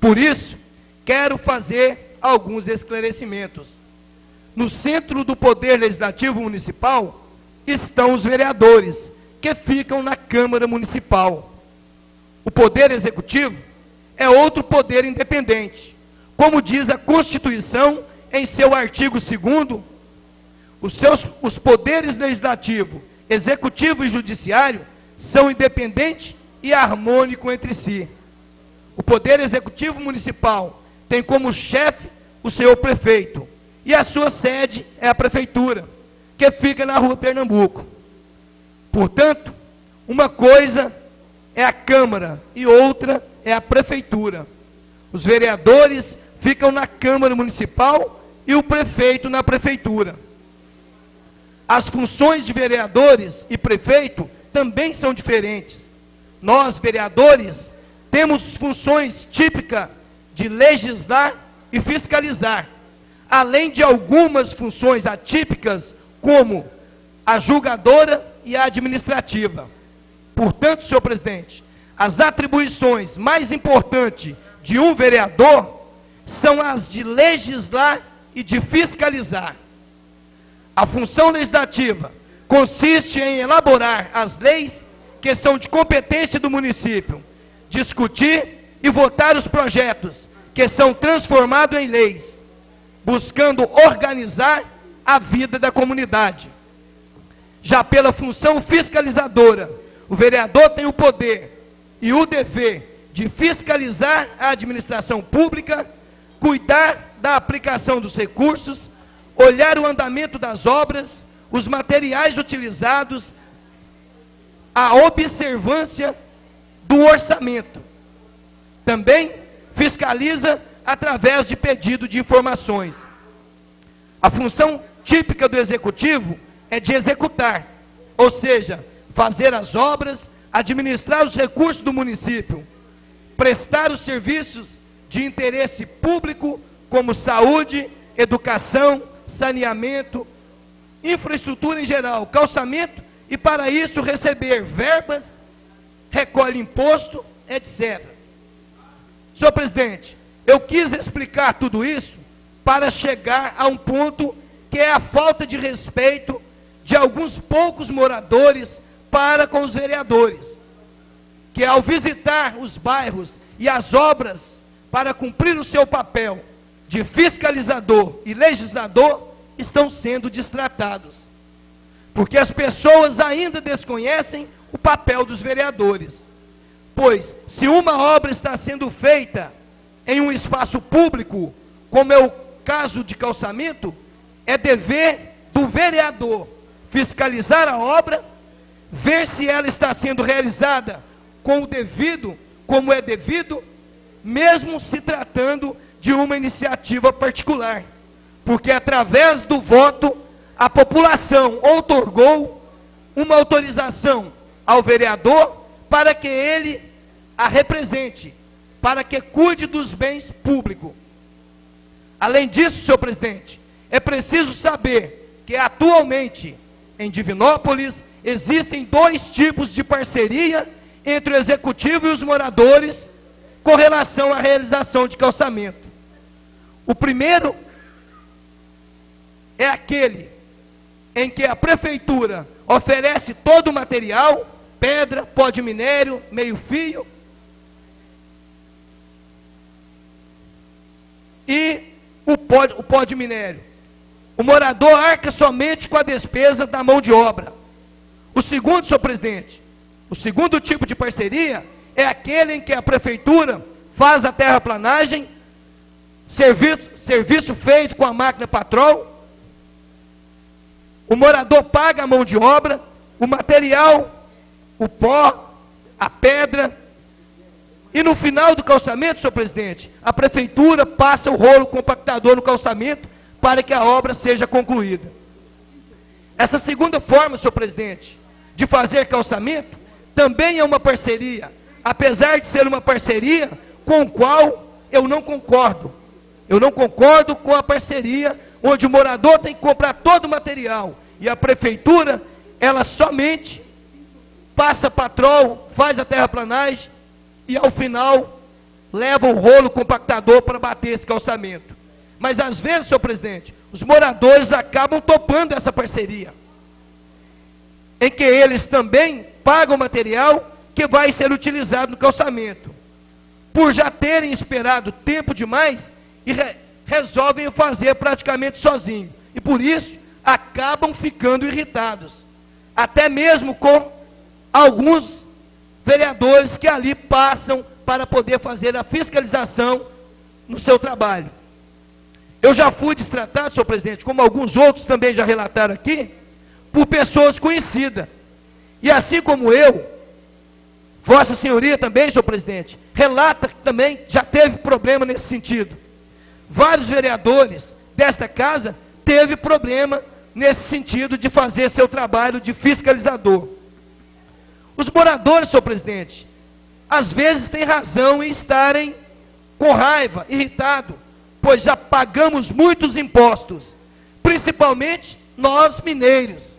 [SPEAKER 8] Por isso, quero fazer alguns esclarecimentos. No centro do poder legislativo municipal estão os vereadores, que ficam na Câmara Municipal. O poder executivo é outro poder independente. Como diz a Constituição em seu artigo 2º, os poderes legislativo, executivo e judiciário são independentes e harmônicos entre si. O poder executivo municipal tem como chefe o senhor prefeito, e a sua sede é a prefeitura, que fica na Rua Pernambuco. Portanto, uma coisa é a Câmara e outra é a prefeitura. Os vereadores ficam na Câmara Municipal e o prefeito na prefeitura. As funções de vereadores e prefeito também são diferentes. Nós, vereadores, temos funções típicas de legislar e fiscalizar, além de algumas funções atípicas, como a julgadora e a administrativa. Portanto, senhor presidente, as atribuições mais importantes de um vereador são as de legislar e de fiscalizar. A função legislativa consiste em elaborar as leis que são de competência do município, discutir e votar os projetos que são transformados em leis, buscando organizar a vida da comunidade. Já pela função fiscalizadora, o vereador tem o poder e o dever de fiscalizar a administração pública, cuidar da aplicação dos recursos, olhar o andamento das obras, os materiais utilizados, a observância do orçamento. Também fiscaliza através de pedido de informações. A função típica do executivo é de executar, ou seja, fazer as obras, administrar os recursos do município, prestar os serviços de interesse público, como saúde, educação, saneamento, infraestrutura em geral, calçamento, e para isso receber verbas, recolhe imposto, etc. Senhor presidente, eu quis explicar tudo isso para chegar a um ponto que é a falta de respeito de alguns poucos moradores para com os vereadores, que ao visitar os bairros e as obras para cumprir o seu papel de fiscalizador e legislador, estão sendo destratados, porque as pessoas ainda desconhecem o papel dos vereadores. Pois, se uma obra está sendo feita em um espaço público, como é o caso de calçamento, é dever do vereador fiscalizar a obra, ver se ela está sendo realizada com o devido, como é devido, mesmo se tratando de uma iniciativa particular, porque através do voto a população outorgou uma autorização ao vereador para que ele a represente, para que cuide dos bens públicos. Além disso, senhor presidente, é preciso saber que atualmente em Divinópolis existem dois tipos de parceria entre o executivo e os moradores com relação à realização de calçamento. O primeiro é aquele em que a prefeitura oferece todo o material, pedra, pó de minério, meio-fio, e o pó de minério. O morador arca somente com a despesa da mão de obra. O segundo, senhor presidente, o segundo tipo de parceria é aquele em que a prefeitura faz a terraplanagem, serviço feito com a máquina patrol, o morador paga a mão de obra, o material, o pó, a pedra, e no final do calçamento, senhor presidente, a prefeitura passa o rolo compactador no calçamento para que a obra seja concluída. Essa segunda forma, senhor presidente, de fazer calçamento, também é uma parceria, apesar de ser uma parceria com a qual eu não concordo. Eu não concordo com a parceria onde o morador tem que comprar todo o material E a prefeitura, ela somente passa patrol, faz a terraplanagem e ao final leva o rolo compactador para bater esse calçamento. Mas às vezes, senhor presidente, os moradores acabam topando essa parceria, em que eles também pagam o material que vai ser utilizado no calçamento. Por já terem esperado tempo demais, e resolvem fazer praticamente sozinho. E por isso, acabam ficando irritados. Até mesmo com alguns vereadores que ali passam para poder fazer a fiscalização no seu trabalho. Eu já fui destratado, senhor presidente, como alguns outros também já relataram aqui, por pessoas conhecidas. E assim como eu, Vossa Senhoria também, senhor presidente, relata que também já teve problema nesse sentido. Vários vereadores desta casa teve problema nesse sentido de fazer seu trabalho de fiscalizador. Os moradores, senhor presidente, às vezes têm razão em estarem com raiva, irritado, pois já pagamos muitos impostos, principalmente nós mineiros.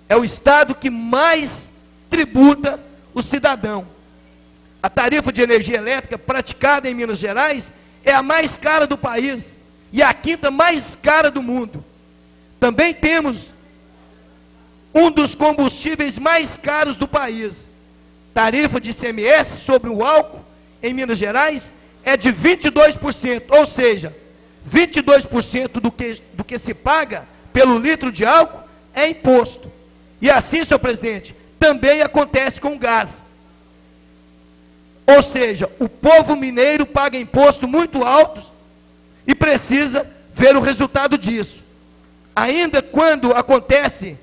[SPEAKER 8] É o estado que mais tributa o cidadão. A tarifa de energia elétrica praticada em Minas Gerais é a mais cara do país e a quinta mais cara do mundo. Também temos um dos combustíveis mais caros do país. Tarifa de ICMS sobre o álcool em Minas Gerais é de 22%, ou seja, 22% do que se paga pelo litro de álcool é imposto. E assim, senhor presidente, também acontece com o gás. Ou seja, o povo mineiro paga imposto muito alto e precisa ver o resultado disso. Ainda quando acontece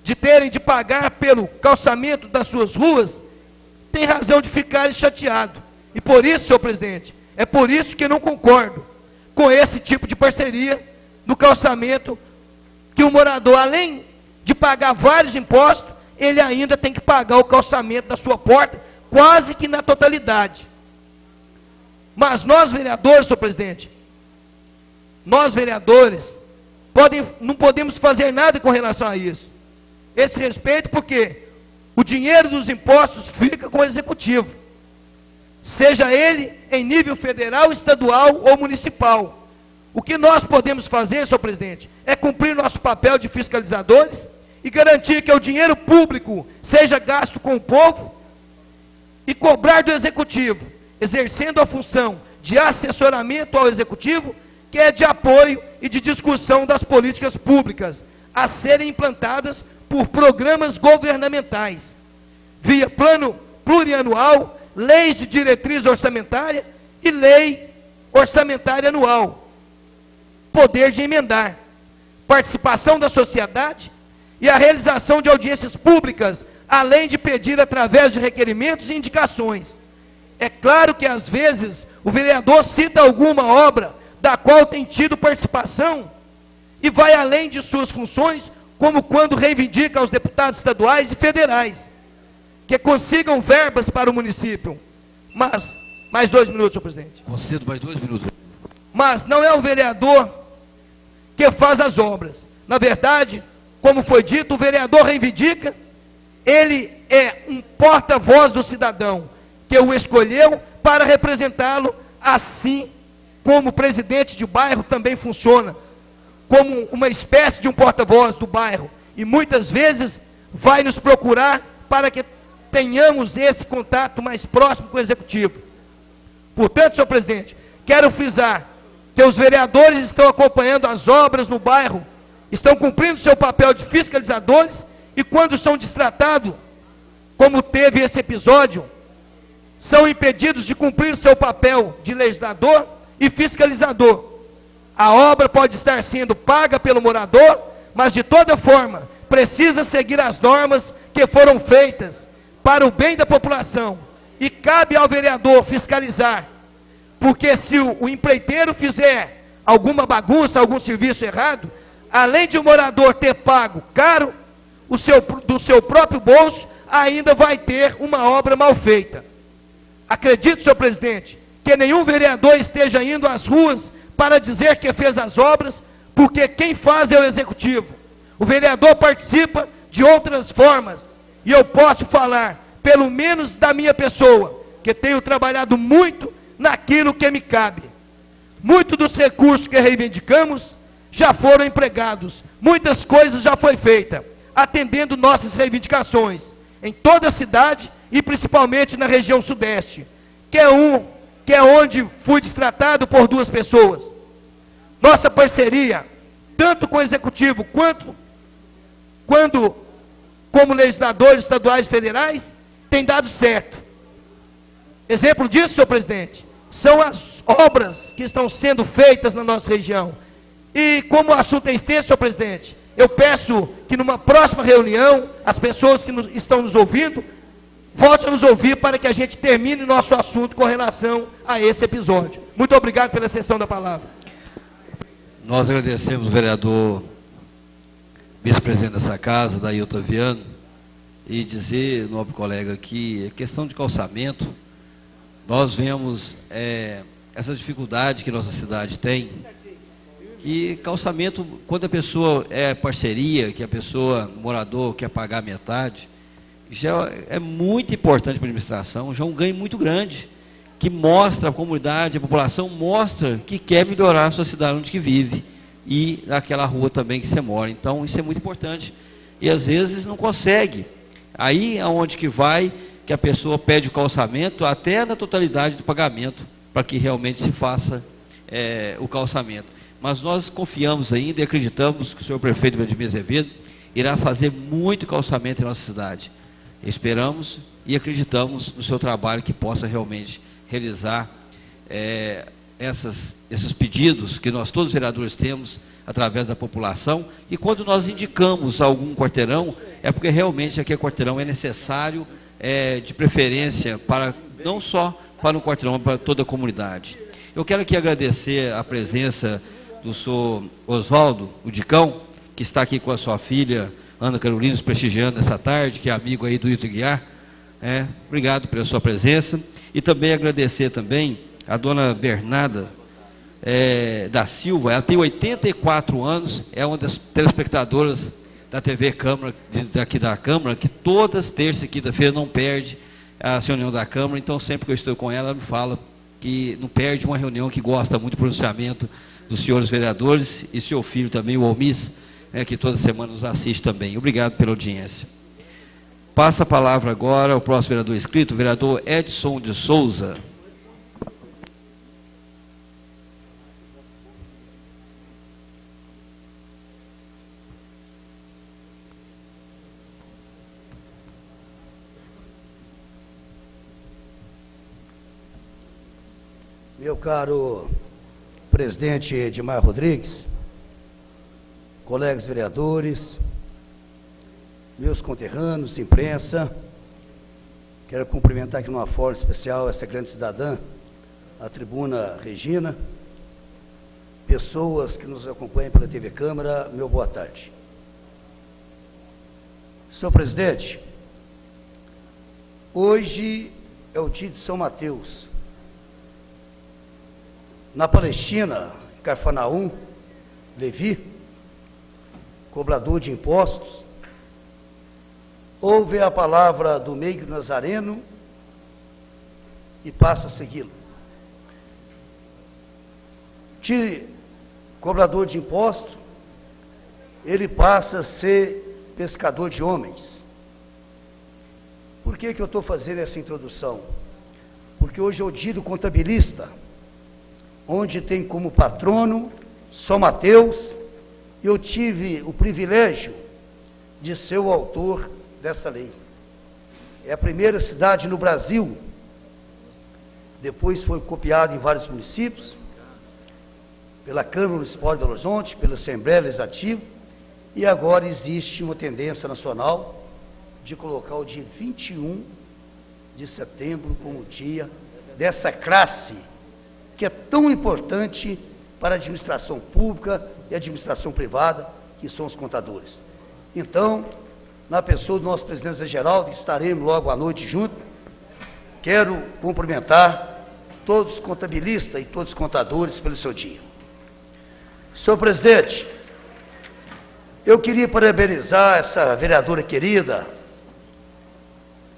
[SPEAKER 8] de terem de pagar pelo calçamento das suas ruas, tem razão de ficar chateado. E por isso, senhor presidente, é por isso que eu não concordo com esse tipo de parceria no calçamento, que o morador, além de pagar vários impostos, ele ainda tem que pagar o calçamento da sua porta, quase que na totalidade. Mas nós vereadores, senhor presidente, nós vereadores, não podemos fazer nada com relação a isso. Esse respeito, porque o dinheiro dos impostos fica com o executivo, seja ele em nível federal, estadual ou municipal. O que nós podemos fazer, senhor presidente, é cumprir nosso papel de fiscalizadores e garantir que o dinheiro público seja gasto com o povo e cobrar do executivo, exercendo a função de assessoramento ao executivo, que é de apoio e de discussão das políticas públicas a serem implantadas por programas governamentais, via plano plurianual, leis de diretriz orçamentária e lei orçamentária anual, poder de emendar, participação da sociedade e a realização de audiências públicas, além de pedir através de requerimentos e indicações. É claro que às vezes o vereador cita alguma obra da qual tem tido participação e vai além de suas funções, como quando reivindica aos deputados estaduais e federais que consigam verbas para o município. Mas, mais 2 minutos, senhor presidente.
[SPEAKER 3] Concedo mais 2 minutos.
[SPEAKER 8] Mas não é o vereador que faz as obras. Na verdade, como foi dito, o vereador reivindica, ele é um porta-voz do cidadão, que o escolheu para representá-lo, assim como o presidente de bairro também funciona, como uma espécie de um porta-voz do bairro, e muitas vezes vai nos procurar para que tenhamos esse contato mais próximo com o executivo. Portanto, senhor presidente, quero frisar que os vereadores estão acompanhando as obras no bairro, estão cumprindo seu papel de fiscalizadores, e quando são destratados, como teve esse episódio, são impedidos de cumprir seu papel de legislador e fiscalizador. A obra pode estar sendo paga pelo morador, mas de toda forma, precisa seguir as normas que foram feitas para o bem da população, e cabe ao vereador fiscalizar, porque se o empreiteiro fizer alguma bagunça, algum serviço errado, além de o morador ter pago caro do seu próprio bolso, ainda vai ter uma obra mal feita. Acredito, senhor presidente, que nenhum vereador esteja indo às ruas para dizer que fez as obras, porque quem faz é o executivo. O vereador participa de outras formas, e eu posso falar, pelo menos da minha pessoa, que tenho trabalhado muito naquilo que me cabe. Muitos dos recursos que reivindicamos já foram empregados, muitas coisas já foi feita, atendendo nossas reivindicações, em toda a cidade e principalmente na região sudeste, que é onde fui destratado por duas pessoas. Nossa parceria, tanto com o executivo quanto como legisladores estaduais e federais, tem dado certo. Exemplo disso, senhor presidente, são as obras que estão sendo feitas na nossa região. E como o assunto é extenso, senhor presidente, eu peço que numa próxima reunião, as pessoas que estão nos ouvindo, volte a nos ouvir para que a gente termine nosso assunto com relação a esse episódio. Muito obrigado pela cessão da palavra.
[SPEAKER 3] Nós agradecemos o vereador, vice-presidente dessa casa, Dailton Viano, e dizer, nobre colega, que a questão de calçamento, nós vemos essa dificuldade que nossa cidade tem, que calçamento, quando a pessoa é parceria, que a pessoa, morador, quer pagar metade, já é muito importante para a administração, já é um ganho muito grande, que mostra a comunidade, a população mostra que quer melhorar a sua cidade onde que vive, e naquela rua também que você mora. Então isso é muito importante, e às vezes não consegue, aí aonde que vai, que a pessoa pede o calçamento, até na totalidade do pagamento, para que realmente se faça o calçamento. Mas nós confiamos ainda e acreditamos que o senhor prefeito Vladimir Azevedo irá fazer muito calçamento em nossa cidade. Esperamos e acreditamos no seu trabalho, que possa realmente realizar esses pedidos que nós todos os vereadores temos através da população, e quando nós indicamos algum quarteirão, é porque realmente aquele quarteirão é necessário, de preferência, para não só para o quarteirão, mas para toda a comunidade. Eu quero aqui agradecer a presença do senhor Oswaldo, o Dicão, que está aqui com a sua filha, Ana Carolina, nos prestigiando essa tarde, que é amigo aí do Hilton Guiar. Obrigado pela sua presença. E também agradecer também a dona Bernarda da Silva, ela tem 84 anos, é uma das telespectadoras da TV Câmara, daqui da Câmara, que todas terça e quinta-feira não perde a reunião da Câmara. Então sempre que eu estou com ela, ela me fala que não perde uma reunião, que gosta muito do pronunciamento dos senhores vereadores, e seu filho também, o Almis, que toda semana nos assiste também. Obrigado pela audiência. Passa a palavra agora ao próximo vereador inscrito, o vereador Edson de Souza.
[SPEAKER 9] Meu caro presidente Edmar Rodrigues, colegas vereadores, meus conterrâneos, imprensa, quero cumprimentar aqui numa forma especial essa grande cidadã, a tribuna Regina, pessoas que nos acompanham pela TV Câmara, meu boa tarde. Senhor presidente, hoje é o dia de São Mateus. Na Palestina, em Cafarnaum, Levi, cobrador de impostos, ouve a palavra do meigo nazareno e passa a segui-lo. De cobrador de impostos, ele passa a ser pescador de homens. Por que eu estou fazendo essa introdução? Porque hoje é o dia do contabilista, onde tem como patrono São Mateus, e eu tive o privilégio de ser o autor dessa lei. É a primeira cidade no Brasil, depois foi copiado em vários municípios, pela Câmara Municipal de Belo Horizonte, pela Assembleia Legislativa, e agora existe uma tendência nacional de colocar o dia 21 de setembro como dia dessa classe, que é tão importante para a administração pública e a administração privada, que são os contadores. Então, na pessoa do nosso presidente Zé Geraldo, que estaremos logo à noite juntos, quero cumprimentar todos os contabilistas e todos os contadores pelo seu dia. Senhor presidente, Eu queria parabenizar essa vereadora querida,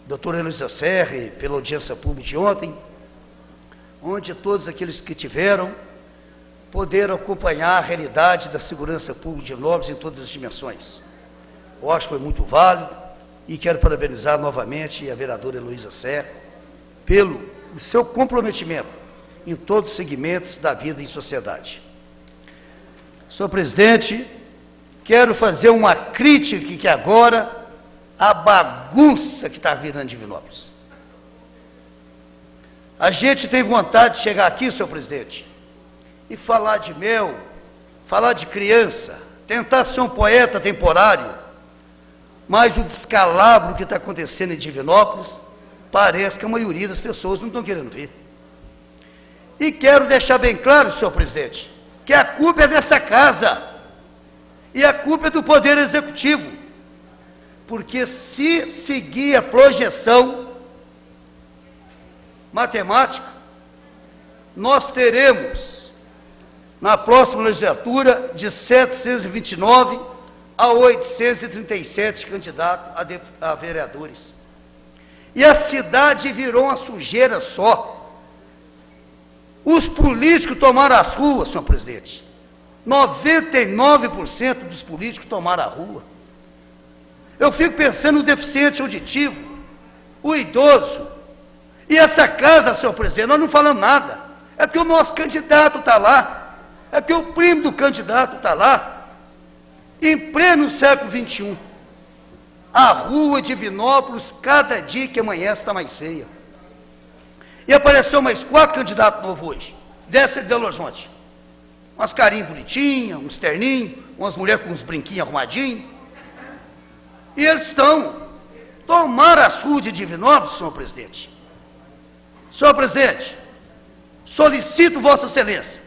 [SPEAKER 9] doutora Heloísa Serra, pela audiência pública de ontem, onde todos aqueles que tiveram poderam acompanhar a realidade da segurança pública de Divinópolis em todas as dimensões. Eu acho que foi muito válido e quero parabenizar novamente a vereadora Heloísa Serra pelo seu comprometimento em todos os segmentos da vida em sociedade. Senhor presidente, quero fazer uma crítica que agora a bagunça que está virando Divinópolis. A gente tem vontade de chegar aqui, senhor presidente, e falar de mel, falar de criança, tentar ser um poeta temporário, mas o descalabro que está acontecendo em Divinópolis, parece que a maioria das pessoas não estão querendo ver. E quero deixar bem claro, senhor presidente, que a culpa é dessa casa, e a culpa é do Poder Executivo, porque se seguir a projeção matemática, nós teremos, na próxima legislatura, de 729 a 837 candidatos a vereadores. E a cidade virou uma sujeira só. Os políticos tomaram as ruas, senhor presidente. 99% dos políticos tomaram a rua. Eu fico pensando no deficiente auditivo, o idoso. E essa casa, senhor presidente, nós não falamos nada. É porque o nosso candidato está lá. É porque o primo do candidato está lá. Em pleno século XXI. A rua de Divinópolis, cada dia que amanhece, está mais feia. E apareceu mais 4 candidatos novos hoje. Dessa de Belo Horizonte. Umas carinhas bonitinhas, uns terninhos, umas mulheres com uns brinquinhos arrumadinhos. E eles tomaram as ruas de Divinópolis, senhor presidente. Senhor presidente, solicito Vossa Excelência,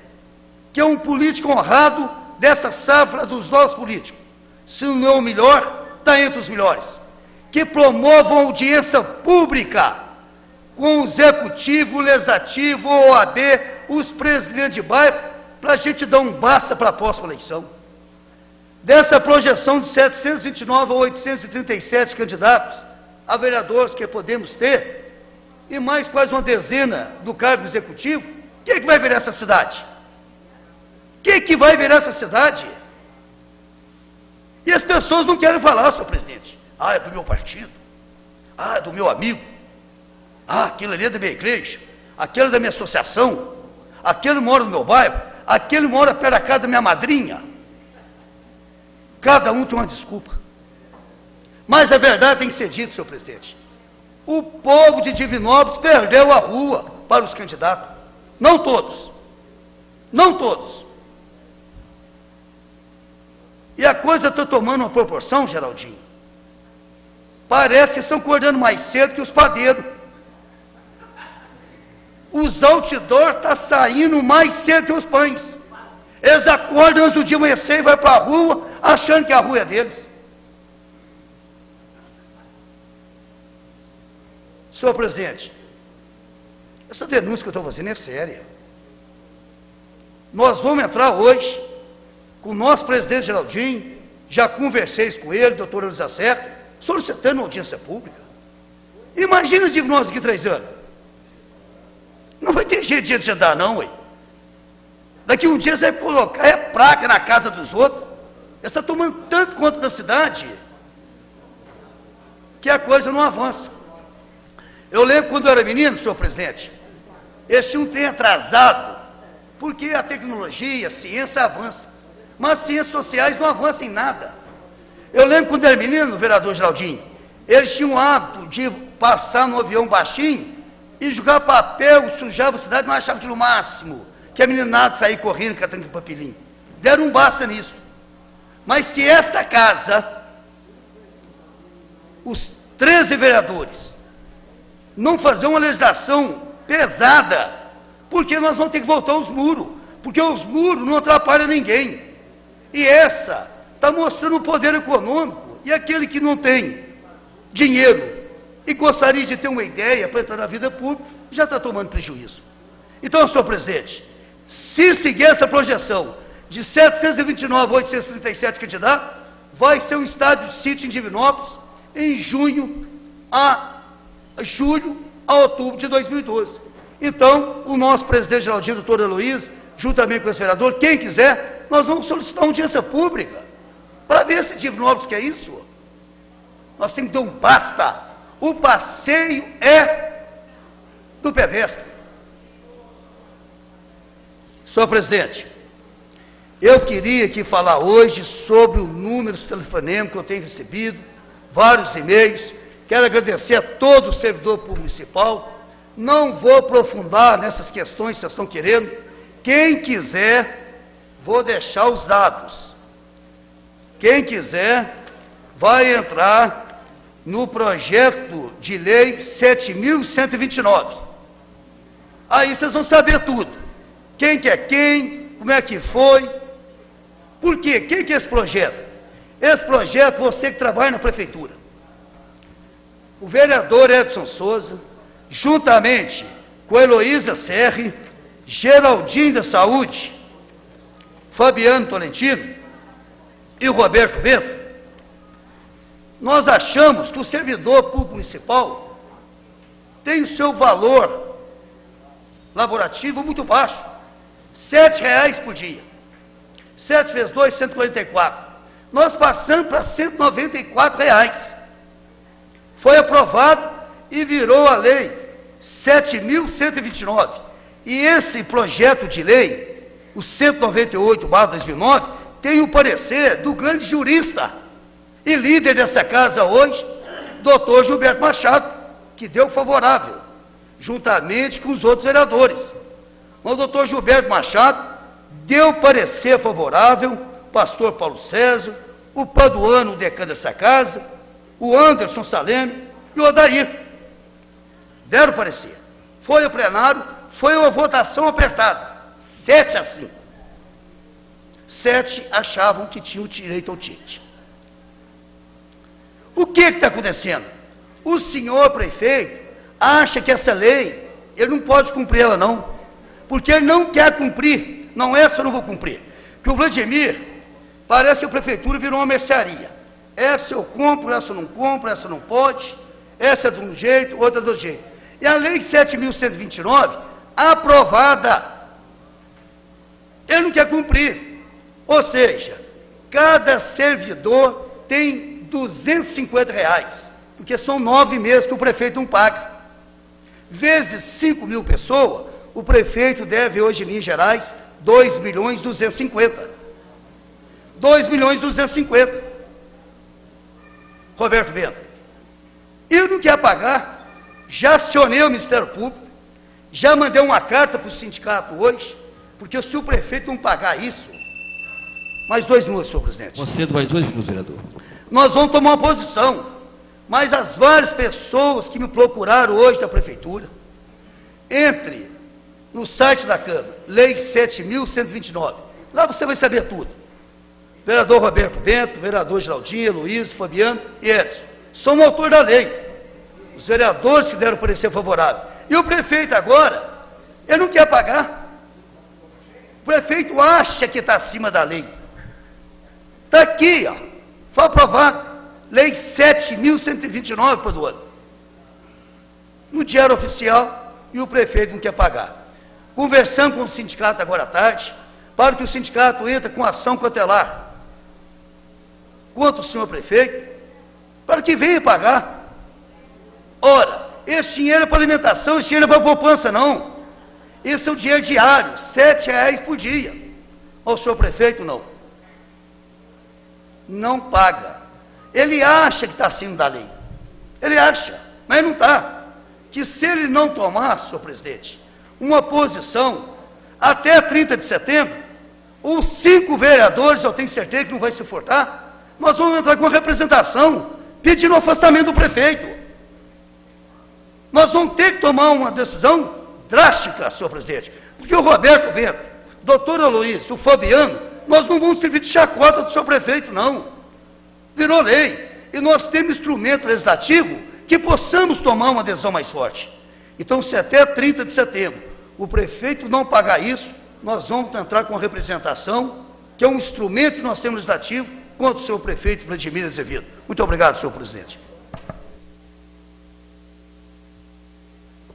[SPEAKER 9] que é um político honrado dessa safra dos nossos políticos, se não é o melhor, está entre os melhores, que promovam audiência pública com o Executivo, o Legislativo, o OAB, os presidentes de bairro, para a gente dar um basta para a próxima eleição. Dessa projeção de 729 a 837 candidatos a vereadores que podemos ter, e mais quase uma dezena do cargo executivo, o que vai virar essa cidade? O que vai virar essa cidade? E as pessoas não querem falar, senhor presidente. Ah, é do meu partido. Ah, é do meu amigo. Ah, aquele ali é da minha igreja. Aquele é da minha associação. Aquele mora no meu bairro. Aquele mora perto da casa da minha madrinha. Cada um tem uma desculpa. Mas a verdade tem que ser dita, senhor presidente. O povo de Divinópolis perdeu a rua para os candidatos. Não todos. Não todos. E a coisa está tomando uma proporção, Geraldinho. Parece que estão acordando mais cedo que os padeiros. Os outdoor estão saindo mais cedo que os pães. Eles acordam antes do dia amanhecer e vão para a rua, achando que a rua é deles. Senhor presidente, essa denúncia que eu estou fazendo é séria. Nós vamos entrar hoje com o nosso presidente Geraldinho, já conversei com ele, doutor Heloísa Serra, solicitando audiência pública. Imagina de nós aqui 3 anos. Não vai ter jeito de andar não, ué. Daqui um dia você vai colocar placa na casa dos outros. Eles estão tomando tanto conta da cidade que a coisa não avança. Eu lembro quando eu era menino, senhor presidente, eles tinham um trem atrasado, porque a tecnologia, a ciência avança, mas as ciências sociais não avançam em nada. Eu lembro quando eu era menino, vereador Geraldinho, eles tinham o hábito de passar no avião baixinho e jogar papel, sujava a cidade, mas achava que no máximo, que a meninada saía correndo, catando com papelinho. Deram um basta nisso. Mas se esta casa, os 13 vereadores, não fazer uma legislação pesada, porque nós vamos ter que voltar aos muros, porque os muros não atrapalham ninguém. E essa está mostrando o poder econômico, e aquele que não tem dinheiro e gostaria de ter uma ideia para entrar na vida pública, já está tomando prejuízo. Então, senhor presidente, se seguir essa projeção de 729 a 837 candidatos, vai ser um estádio de sítio em Divinópolis em julho a outubro de 2012. Então, o nosso presidente Geraldino, doutor Heloísa, juntamente com esse vereador, quem quiser, nós vamos solicitar uma audiência pública para ver se Divinópolis quer isso. Nós temos que dar um basta. O passeio é do pedestre. Senhor presidente, eu queria aqui falar hoje sobre o número de telefonema que eu tenho recebido, vários e-mails. Quero agradecer a todo o servidor público municipal. Não vou aprofundar nessas questões que vocês estão querendo. Quem quiser, vou deixar os dados. Quem quiser, vai entrar no projeto de lei 7.129. Aí vocês vão saber tudo. Quem que é quem, como é que foi. Por quê? Quem que é esse projeto? Esse projeto, você que trabalha na prefeitura. O vereador Edson Souza, juntamente com a Heloísa Serri, Geraldinho da Saúde, Fabiano Tolentino e o Roberto Bento, nós achamos que o servidor público municipal tem o seu valor laborativo muito baixo, R$ 7,00 por dia. 7 vezes 2, 144. Nós passamos para R$ 194,00. Foi aprovado e virou a lei 7.129. E esse projeto de lei, o 198/2009, tem o parecer do grande jurista e líder dessa casa hoje, doutor Gilberto Machado, que deu favorável, juntamente com os outros vereadores. Mas o doutor Gilberto Machado deu parecer favorável, o pastor Paulo César, o Paduano, o decano dessa casa, o Anderson Saleme e o Odair. Deram parecer. Foi ao plenário, foi uma votação apertada, 7-5. 7 achavam que tinham direito ao título. O que está acontecendo? O senhor prefeito acha que essa lei, ele não pode cumprir ela não, porque ele não quer cumprir. Não, essa eu não vou cumprir. Que o Vladimir, parece que a prefeitura virou uma mercearia. Essa eu compro, essa eu não compro, essa não pode, essa é de um jeito, outra do outro jeito. E a lei 7.129, aprovada, ele não quer cumprir. Ou seja, cada servidor tem R$ 250, porque são 9 meses que o prefeito não paga. Vezes 5.000 pessoas, o prefeito deve hoje, em linhas gerais, 2.250.000. 2.250.000. Roberto Bento, ele não quer pagar. Já acionei o Ministério Público, já mandei uma carta para o sindicato hoje, porque se o prefeito não pagar isso, mais 2 minutos, senhor presidente.
[SPEAKER 3] Concedo mais 2 minutos, vereador.
[SPEAKER 9] Nós vamos tomar uma posição, mas as várias pessoas que me procuraram hoje da prefeitura, entre no site da Câmara, lei 7.129, lá você vai saber tudo. Vereador Roberto Bento, vereador Geraldinho, Luiz, Fabiano e Edson, são o autor da lei. Os vereadores que deram parecer favorável. E o prefeito agora, ele não quer pagar. O prefeito acha que está acima da lei. Está aqui, ó, foi aprovado, lei 7.129 por do ano. No diário oficial, e o prefeito não quer pagar. Conversando com o sindicato agora à tarde, para que o sindicato entre com ação cautelar contra o senhor prefeito, para que venha pagar. Ora, esse dinheiro é para alimentação, esse dinheiro é para poupança, não. Esse é o dinheiro diário, R$ 7,00 por dia. O senhor prefeito, não. Não paga. Ele acha que está acima da lei. Ele acha, mas não está. Que se ele não tomar, senhor presidente, uma posição até 30 de setembro, os 5 vereadores, eu tenho certeza que não vai se furtar, nós vamos entrar com a representação, pedindo o afastamento do prefeito. Nós vamos ter que tomar uma decisão drástica, senhor presidente, porque o Roberto Bento, o doutor Aloysio, o Fabiano, nós não vamos servir de chacota do senhor prefeito, não. Virou lei, e nós temos instrumento legislativo que possamos tomar uma decisão mais forte. Então, se até 30 de setembro o prefeito não pagar isso, nós vamos entrar com a representação, que é um instrumento que nós temos legislativo, contra o senhor prefeito Vladimir Azevedo. Muito obrigado, senhor presidente.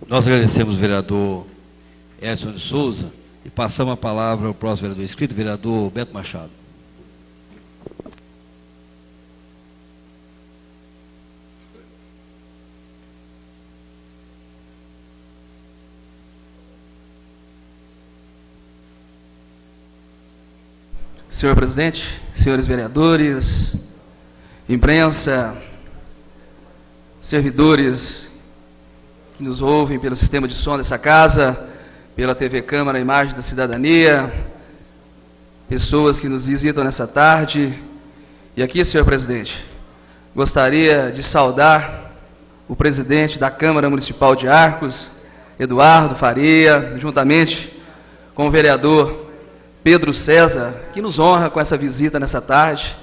[SPEAKER 3] Nós agradecemos o vereador Edson de Souza e passamos a palavra ao próximo vereador inscrito, vereador Beto Machado.
[SPEAKER 4] Senhor presidente, senhores vereadores, imprensa, servidores que nos ouvem pelo sistema de som dessa casa, pela TV Câmara, a Imagem da Cidadania, pessoas que nos visitam nessa tarde. E aqui, senhor presidente, gostaria de saudar o presidente da Câmara Municipal de Arcos, Eduardo Faria, juntamente com o vereador Pedro César, que nos honra com essa visita nessa tarde.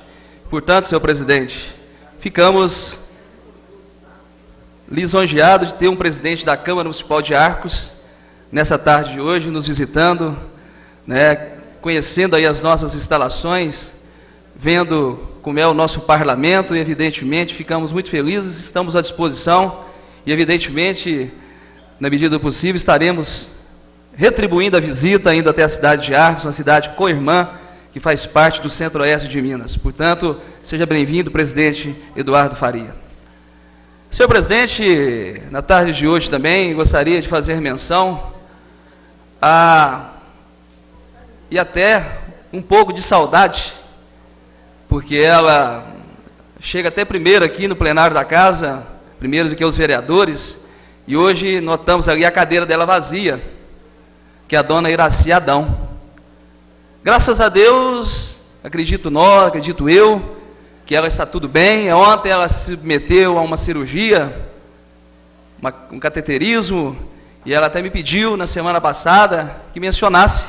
[SPEAKER 4] Portanto, senhor presidente, ficamos lisonjeados de ter um presidente da Câmara Municipal de Arcos nessa tarde de hoje, nos visitando, né, conhecendo aí as nossas instalações, vendo como é o nosso parlamento, e evidentemente ficamos muito felizes, estamos à disposição, e evidentemente, na medida do possível, estaremos retribuindo a visita, indo até a cidade de Arcos, uma cidade co-irmã, que faz parte do centro-oeste de Minas. Portanto, seja bem-vindo, presidente Eduardo Faria. Senhor presidente, na tarde de hoje também gostaria de fazer menção e até um pouco de saudade, porque ela chega até primeiro aqui no plenário da casa, primeiro do que os vereadores, e hoje notamos ali a cadeira dela vazia, que é a dona Iraci Adão. Graças a Deus, acredito eu, que ela está tudo bem. Ontem ela se submeteu a uma cirurgia, um cateterismo, e ela até me pediu na semana passada que mencionasse,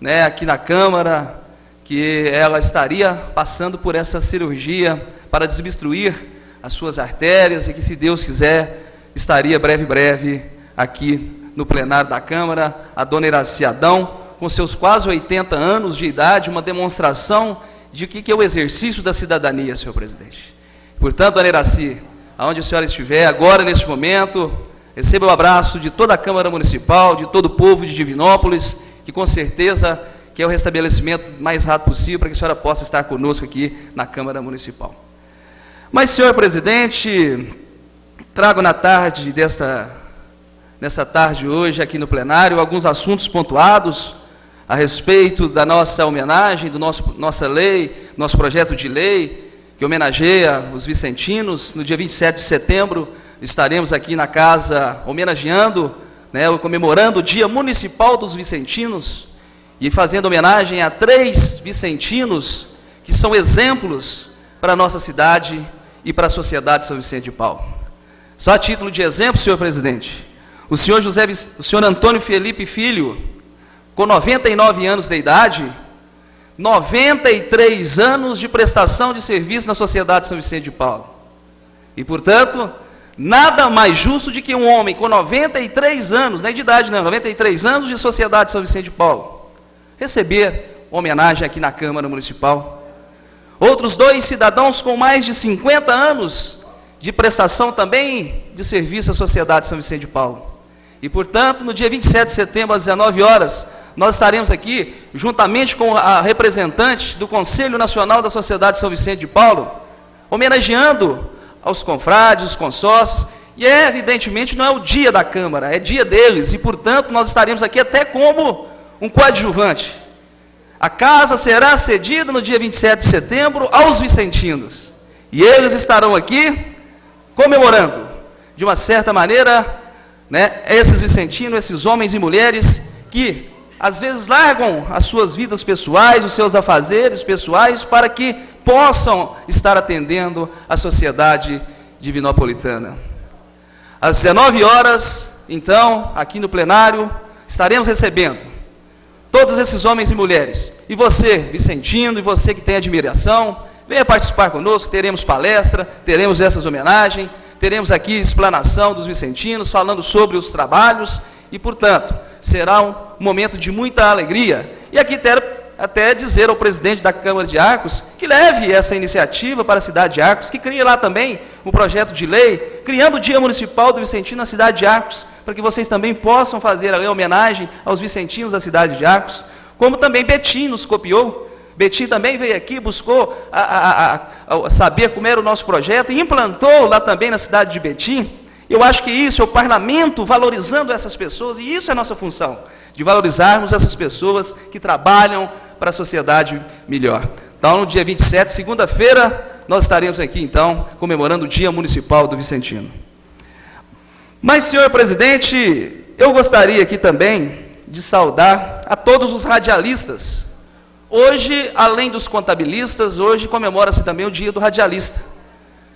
[SPEAKER 4] né, aqui na Câmara, que ela estaria passando por essa cirurgia para desobstruir as suas artérias e que, se Deus quiser, estaria breve aqui no plenário da Câmara, a dona Iraci Adão, com seus quase 80 anos de idade, uma demonstração de que é o exercício da cidadania, senhor presidente. Portanto, dona Iraci, aonde a senhora estiver, agora, neste momento, receba o abraço de toda a Câmara Municipal, de todo o povo de Divinópolis, que com certeza que é o restabelecimento mais rápido possível, para que a senhora possa estar conosco aqui na Câmara Municipal. Mas, senhor presidente, trago na tarde nessa tarde hoje, aqui no plenário, alguns assuntos pontuados a respeito da nossa homenagem, nossa lei, nosso projeto de lei, que homenageia os vicentinos. No dia 27 de setembro, estaremos aqui na casa homenageando, né, comemorando o Dia Municipal dos Vicentinos, e fazendo homenagem a 3 vicentinos, que são exemplos para a nossa cidade e para a sociedade de São Vicente de Paulo. Só a título de exemplo, senhor presidente, o senhor Antônio Felipe Filho, com 99 anos de idade, 93 anos de prestação de serviço na sociedade de São Vicente de Paulo. E, portanto, nada mais justo de que um homem com 93 anos, não é de idade não, 93 anos de sociedade de São Vicente de Paulo, receber homenagem aqui na Câmara Municipal. Outros 2 cidadãos com mais de 50 anos de prestação também de serviço à sociedade de São Vicente de Paulo. E, portanto, no dia 27 de setembro, às 19 horas, nós estaremos aqui, juntamente com a representante do Conselho Nacional da Sociedade de São Vicente de Paulo, homenageando aos confrades, os consórcios, e evidentemente não é o dia da Câmara, é dia deles, e, portanto, nós estaremos aqui até como um coadjuvante. A casa será cedida no dia 27 de setembro aos vicentinos, e eles estarão aqui comemorando, de uma certa maneira, né, esses vicentinos, esses homens e mulheres que às vezes largam as suas vidas pessoais, os seus afazeres pessoais, para que possam estar atendendo a sociedade divinopolitana. Às 19 horas, então, aqui no plenário, estaremos recebendo todos esses homens e mulheres. E você, vicentino, e você que tem admiração, venha participar conosco, teremos palestra, teremos essas homenagens, teremos aqui explanação dos vicentinos, falando sobre os trabalhos, e, portanto, será um momento de muita alegria. E aqui até dizer ao presidente da Câmara de Arcos que leve essa iniciativa para a cidade de Arcos, que crie lá também um projeto de lei, criando o Dia Municipal do Vicentino na cidade de Arcos, para que vocês também possam fazer a homenagem aos vicentinos da cidade de Arcos, como também Betim nos copiou. Betim também veio aqui, buscou saber como era o nosso projeto e implantou lá também na cidade de Betim. Eu acho que isso é o parlamento valorizando essas pessoas, e isso é a nossa função, de valorizarmos essas pessoas que trabalham para a sociedade melhor. Então, no dia 27, segunda-feira, nós estaremos aqui, então, comemorando o Dia Municipal do Vicentino. Mas, senhor presidente, eu gostaria aqui também de saudar a todos os radialistas. Hoje, além dos contabilistas, hoje comemora-se também o Dia do Radialista.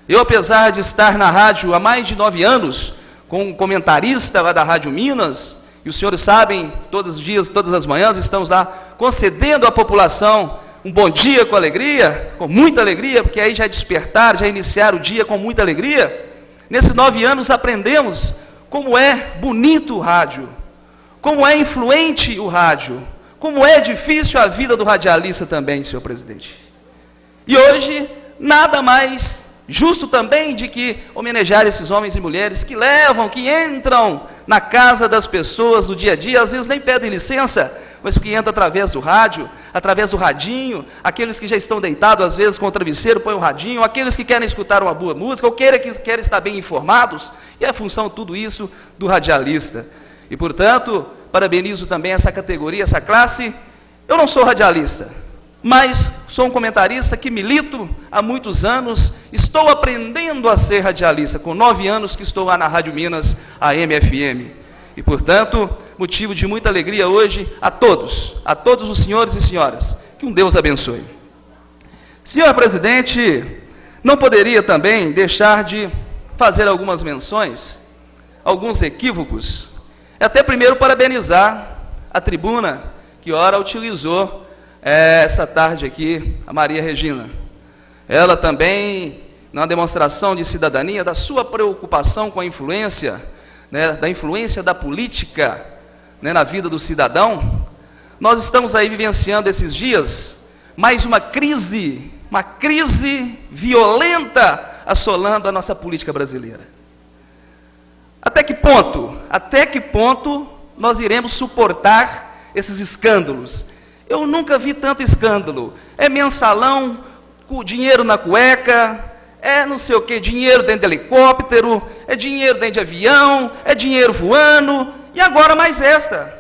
[SPEAKER 4] Eu, apesar de estar na rádio há mais de 9 anos, como comentarista lá da Rádio Minas, e os senhores sabem, todos os dias, todas as manhãs, estamos lá concedendo à população um bom dia com alegria, com muita alegria, porque aí já é despertar, já é iniciar o dia com muita alegria. Nesses 9 anos aprendemos como é bonito o rádio, como é influente o rádio, como é difícil a vida do radialista também, senhor presidente. E hoje, nada mais justo também de que homenagear esses homens e mulheres que levam, que entram na casa das pessoas no dia a dia, às vezes nem pedem licença, mas que entram através do rádio, através do radinho, aqueles que já estão deitados, às vezes com o travesseiro, põem o radinho, aqueles que querem escutar uma boa música, ou que querem estar bem informados, e é a função tudo isso do radialista. E, portanto, parabenizo também essa categoria, essa classe. Eu não sou radialista, mas sou um comentarista que milito há muitos anos, estou aprendendo a ser radialista, com 9 anos que estou lá na Rádio Minas, a MFM. E, portanto, motivo de muita alegria hoje a todos os senhores e senhoras. Que um Deus abençoe. Senhor presidente, não poderia também deixar de fazer algumas menções, alguns equívocos. Até primeiro parabenizar a tribuna que ora utilizou essa tarde aqui, a Maria Regina. Ela também, na demonstração de cidadania, da sua preocupação com a influência, né, da influência da política, né, na vida do cidadão. Nós estamos aí vivenciando esses dias mais uma crise violenta assolando a nossa política brasileira. Até que ponto nós iremos suportar esses escândalos? Eu nunca vi tanto escândalo. É mensalão, com dinheiro na cueca, é não sei o que, dinheiro dentro de helicóptero, é dinheiro dentro de avião, é dinheiro voando, e agora mais esta.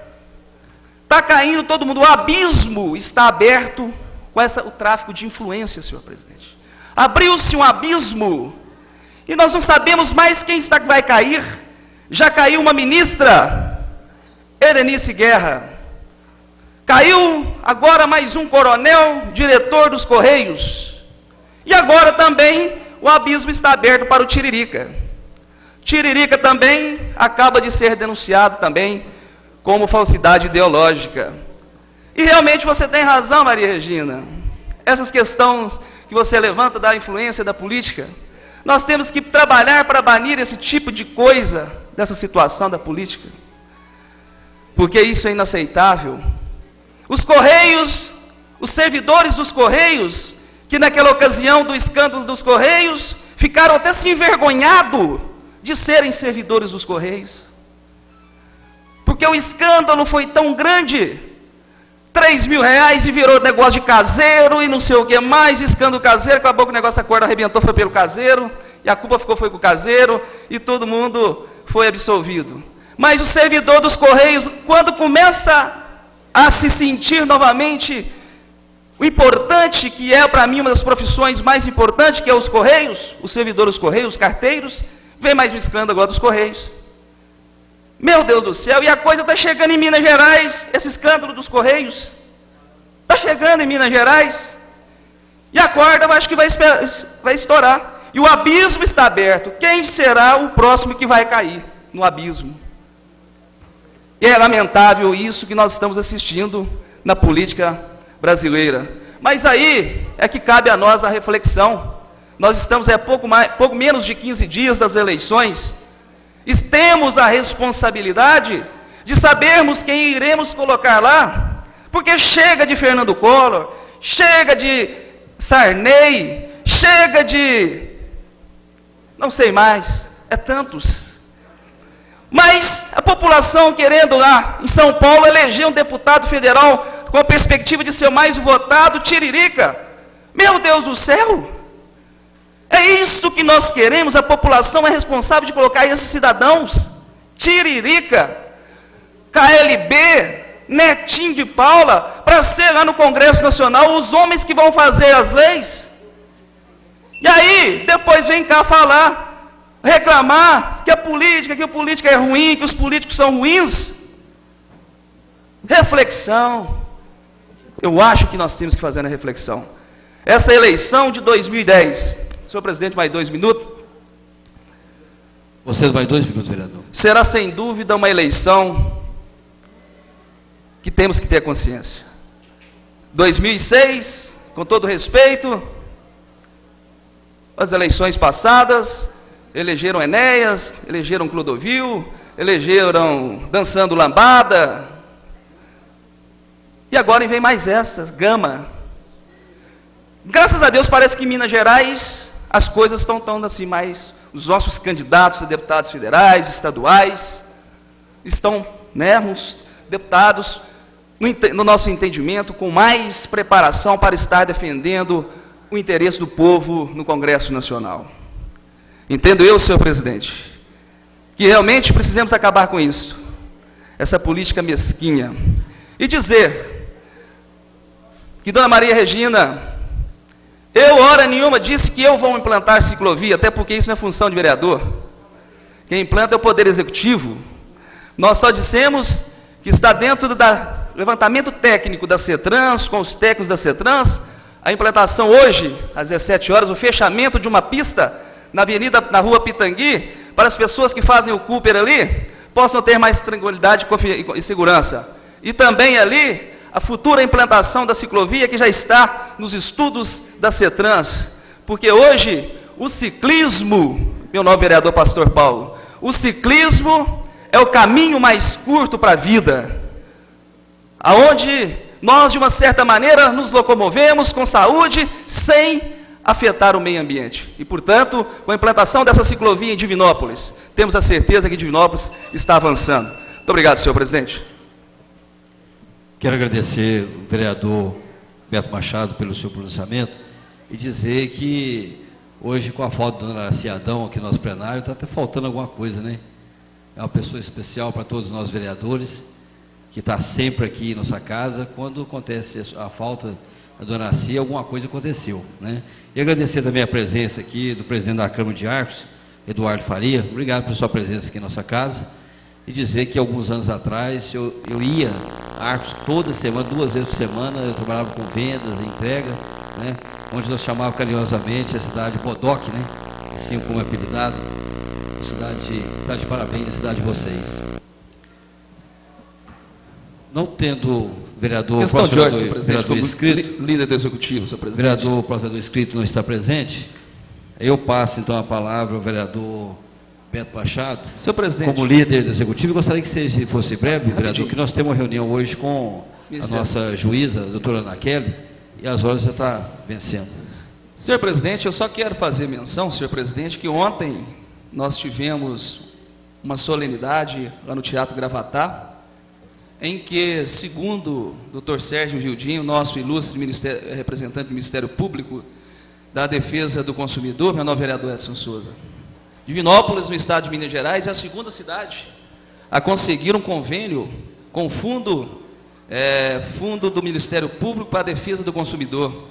[SPEAKER 4] Está caindo todo mundo, o abismo está aberto com o tráfico de influência, senhor presidente. Abriu-se um abismo, e nós não sabemos mais quem vai cair. Já caiu uma ministra, Erenice Guerra. Caiu agora mais um coronel, diretor dos Correios. E agora também o abismo está aberto para o Tiririca. Tiririca também acaba de ser denunciado também como falsidade ideológica. E realmente você tem razão, Maria Regina. Essas questões que você levanta da influência da política, nós temos que trabalhar para banir esse tipo de coisa, dessa situação da política. Porque isso é inaceitável. Os Correios, os servidores dos Correios, que naquela ocasião do escândalo dos Correios, ficaram até se envergonhados de serem servidores dos Correios. Porque o escândalo foi tão grande, 3 mil reais e virou negócio de caseiro e não sei o que mais, escândalo caseiro, acabou que o negócio, a corda arrebentou, foi pelo caseiro, e a culpa foi com o caseiro, e todo mundo foi absolvido. Mas o servidor dos Correios, quando começa a se sentir novamente o importante, que é para mim uma das profissões mais importantes, que é os Correios, os servidores dos Correios, os carteiros, vem mais um escândalo agora dos Correios. Meu Deus do céu, e a coisa está chegando em Minas Gerais, esse escândalo dos Correios, está chegando em Minas Gerais, e a corda eu acho que vai estourar, e o abismo está aberto. Quem será o próximo que vai cair no abismo? E é lamentável isso que nós estamos assistindo na política brasileira. Mas aí é que cabe a nós a reflexão. Nós estamos a pouco menos de 15 dias das eleições. E temos a responsabilidade de sabermos quem iremos colocar lá Porque chega de Fernando Collor, chega de Sarney, chega de... não sei mais, é tantos. Mas a população querendo lá em São Paulo eleger um deputado federal com a perspectiva de ser o mais votado, Tiririca. Meu Deus do céu! É isso que nós queremos, a população é responsável de colocar esses cidadãos, Tiririca, KLB, Netinho de Paula, para ser lá no Congresso Nacional os homens que vão fazer as leis. E aí, depois vem cá falar, reclamar que a política é ruim, que os políticos são ruins. Reflexão. Eu acho que nós temos que fazer a reflexão. Essa eleição de 2010, senhor presidente, mais 2 minutos.
[SPEAKER 3] Vocês mais 2 minutos, vereador.
[SPEAKER 4] Será sem dúvida uma eleição que temos que ter consciência. 2006, com todo respeito, as eleições passadas, elegeram Enéas, elegeram Clodovil, elegeram Dançando Lambada, e agora vem mais esta, Gama. Graças a Deus parece que em Minas Gerais as coisas estão assim mais, os nossos candidatos a deputados federais, estaduais, estão, né, os deputados, no nosso entendimento, com mais preparação para estar defendendo o interesse do povo no Congresso Nacional. Entendo eu, senhor presidente, que realmente precisamos acabar com isso, essa política mesquinha, e dizer que Dona Maria Regina, eu, hora nenhuma, disse que eu vou implantar ciclovia, até porque isso não é função de vereador. Quem implanta é o Poder Executivo. Nós só dissemos que está dentro do levantamento técnico da CETRANS, com os técnicos da CETRANS, a implantação hoje, às 17 horas, o fechamento de uma pista na rua Pitangui, para as pessoas que fazem o Cooper ali, possam ter mais tranquilidade e segurança. E também ali, a futura implantação da ciclovia, que já está nos estudos da CETRANS, porque hoje o ciclismo, meu nobre vereador Pastor Paulo, o ciclismo é o caminho mais curto para a vida, aonde nós, de uma certa maneira, nos locomovemos com saúde, sem afetar o meio ambiente. E, portanto, com a implantação dessa ciclovia em Divinópolis, temos a certeza que Divinópolis está avançando. Muito obrigado, senhor presidente.
[SPEAKER 3] Quero agradecer o vereador Beto Machado pelo seu pronunciamento e dizer que hoje, com a falta do Dona Araciadão aqui no nosso plenário, está até faltando alguma coisa, né? É uma pessoa especial para todos nós vereadores, que está sempre aqui em nossa casa. Quando acontece a falta da Dona Aracia, alguma coisa aconteceu, né? E agradecer também a presença aqui do presidente da Câmara de Arcos, Eduardo Faria. Obrigado pela sua presença aqui em nossa casa. E dizer que alguns anos atrás eu ia a Arcos toda semana, 2 vezes por semana. Eu trabalhava com vendas e entrega, né? Onde nós chamávamos carinhosamente a cidade de Bodoque, né? Assim como é apelidado. Cidade, está de parabéns a cidade de vocês. Não tendo vereador,
[SPEAKER 4] questão de ordem, senhor presidente,
[SPEAKER 3] vereador inscrito,
[SPEAKER 4] líder do executivo, senhor presidente.
[SPEAKER 3] Vereador, provedor inscrito não está presente. Eu passo então a palavra ao vereador Beto Machado,
[SPEAKER 4] senhor presidente,
[SPEAKER 3] como líder do executivo. Eu gostaria que fosse breve, vereador, que nós temos uma reunião hoje com a nossa juíza, a doutora Ana Kelly, e as horas já está vencendo.
[SPEAKER 4] Senhor presidente, eu só quero fazer menção, senhor presidente, que ontem nós tivemos uma solenidade lá no Teatro Gravatá, em que, segundo o Dr. Sérgio Gildinho, nosso ilustre representante do Ministério Público da Defesa do Consumidor, meu novo vereador Edson Souza, Divinópolis, no estado de Minas Gerais, é a segunda cidade a conseguir um convênio com o fundo do Ministério Público para a Defesa do Consumidor,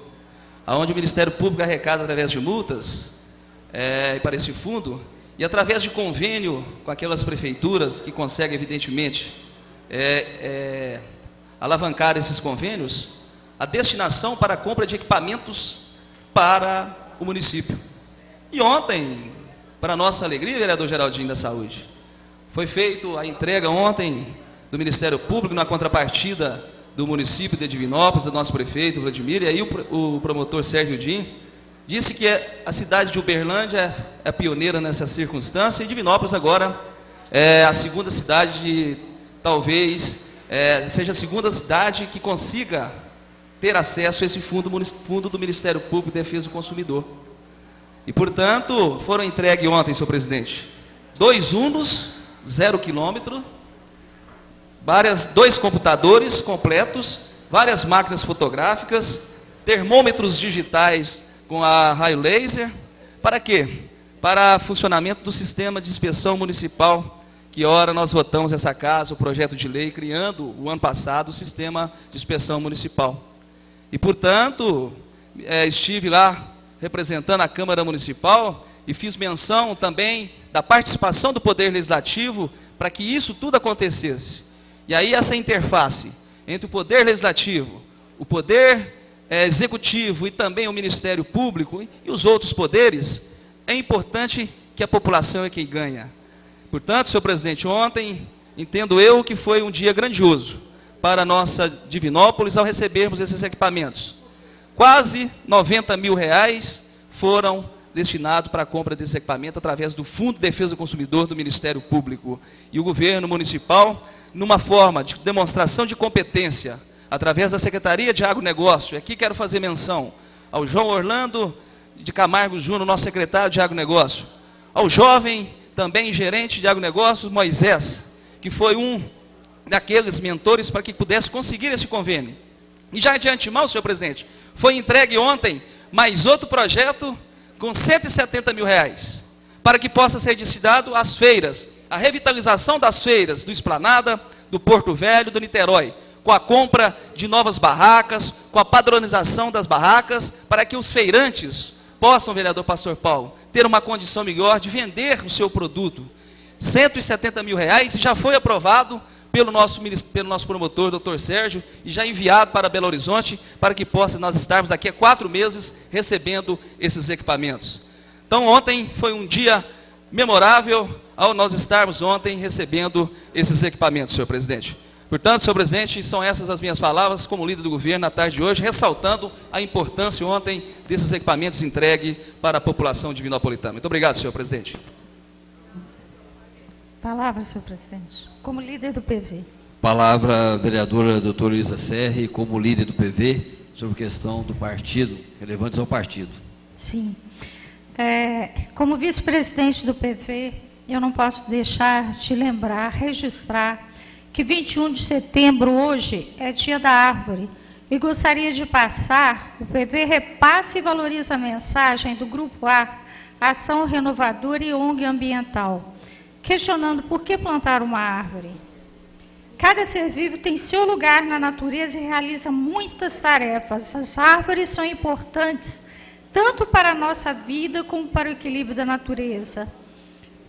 [SPEAKER 4] onde o Ministério Público arrecada através de multas para esse fundo, e através de convênio com aquelas prefeituras que conseguem, evidentemente, alavancar esses convênios, a destinação para a compra de equipamentos para o município. E ontem, para nossa alegria, vereador Geraldinho da Saúde, foi feita a entrega ontem do Ministério Público na contrapartida do município de Divinópolis, do nosso prefeito Vladimir, e aí o promotor Sérgio Din disse que a cidade de Uberlândia é pioneira nessa circunstância, e Divinópolis agora é a segunda cidade, talvez, seja a segunda cidade que consiga ter acesso a esse fundo do Ministério Público de Defesa do Consumidor. E, portanto, foram entregues ontem, senhor presidente, 2 Unos, 0 quilômetro, 2 computadores completos, várias máquinas fotográficas, termômetros digitais com a raio laser. Para quê? Para funcionamento do sistema de inspeção municipal, que ora nós votamos essa casa, o projeto de lei, criando o ano passado o sistema de inspeção municipal. E, portanto, estive lá representando a Câmara Municipal e fiz menção também da participação do Poder Legislativo para que isso tudo acontecesse. E aí essa interface entre o Poder Legislativo, o Poder Executivo e também o Ministério Público e os outros poderes, é importante que a população é quem ganha. Portanto, senhor presidente, ontem, entendo eu que foi um dia grandioso para a nossa Divinópolis ao recebermos esses equipamentos. Quase 90 mil reais foram destinados para a compra desse equipamento através do Fundo de Defesa do Consumidor do Ministério Público. E o governo municipal, numa forma de demonstração de competência, através da Secretaria de Agronegócio, e aqui quero fazer menção ao João Orlando de Camargo Júnior, nosso secretário de Agronegócio, ao jovem, também gerente de Agronegócios, Moisés, que foi um daqueles mentores para que pudesse conseguir esse convênio. E já de antemão, senhor presidente, foi entregue ontem mais outro projeto com 170 mil reais, para que possa ser destinado às feiras, a revitalização das feiras do Esplanada, do Porto Velho, do Niterói, com a compra de novas barracas, com a padronização das barracas, para que os feirantes possam, vereador Pastor Paulo, ter uma condição melhor de vender o seu produto. 170 mil reais, e já foi aprovado pelo nosso promotor, doutor Sérgio, e já enviado para Belo Horizonte, para que nós estarmos aqui há 4 meses recebendo esses equipamentos. Então, ontem foi um dia memorável, ao nós estarmos ontem recebendo esses equipamentos, senhor presidente. Portanto, senhor presidente, são essas as minhas palavras como líder do governo na tarde de hoje, ressaltando a importância ontem desses equipamentos entregues para a população divinopolitana. Muito obrigado, senhor presidente.
[SPEAKER 7] Palavra, senhor presidente. Como líder do PV.
[SPEAKER 3] Palavra a vereadora doutora Luísa Serri, como líder do PV, sobre questão do partido, relevantes ao partido.
[SPEAKER 7] Sim. Como vice-presidente do PV, eu não posso deixar de lembrar, registrar, que 21 de setembro, hoje, é dia da árvore. E gostaria de passar, o PV repassa e valoriza a mensagem do Grupo A, Ação Renovadora e ONG Ambiental, questionando por que plantar uma árvore. Cada ser vivo tem seu lugar na natureza e realiza muitas tarefas. As árvores são importantes, tanto para a nossa vida como para o equilíbrio da natureza.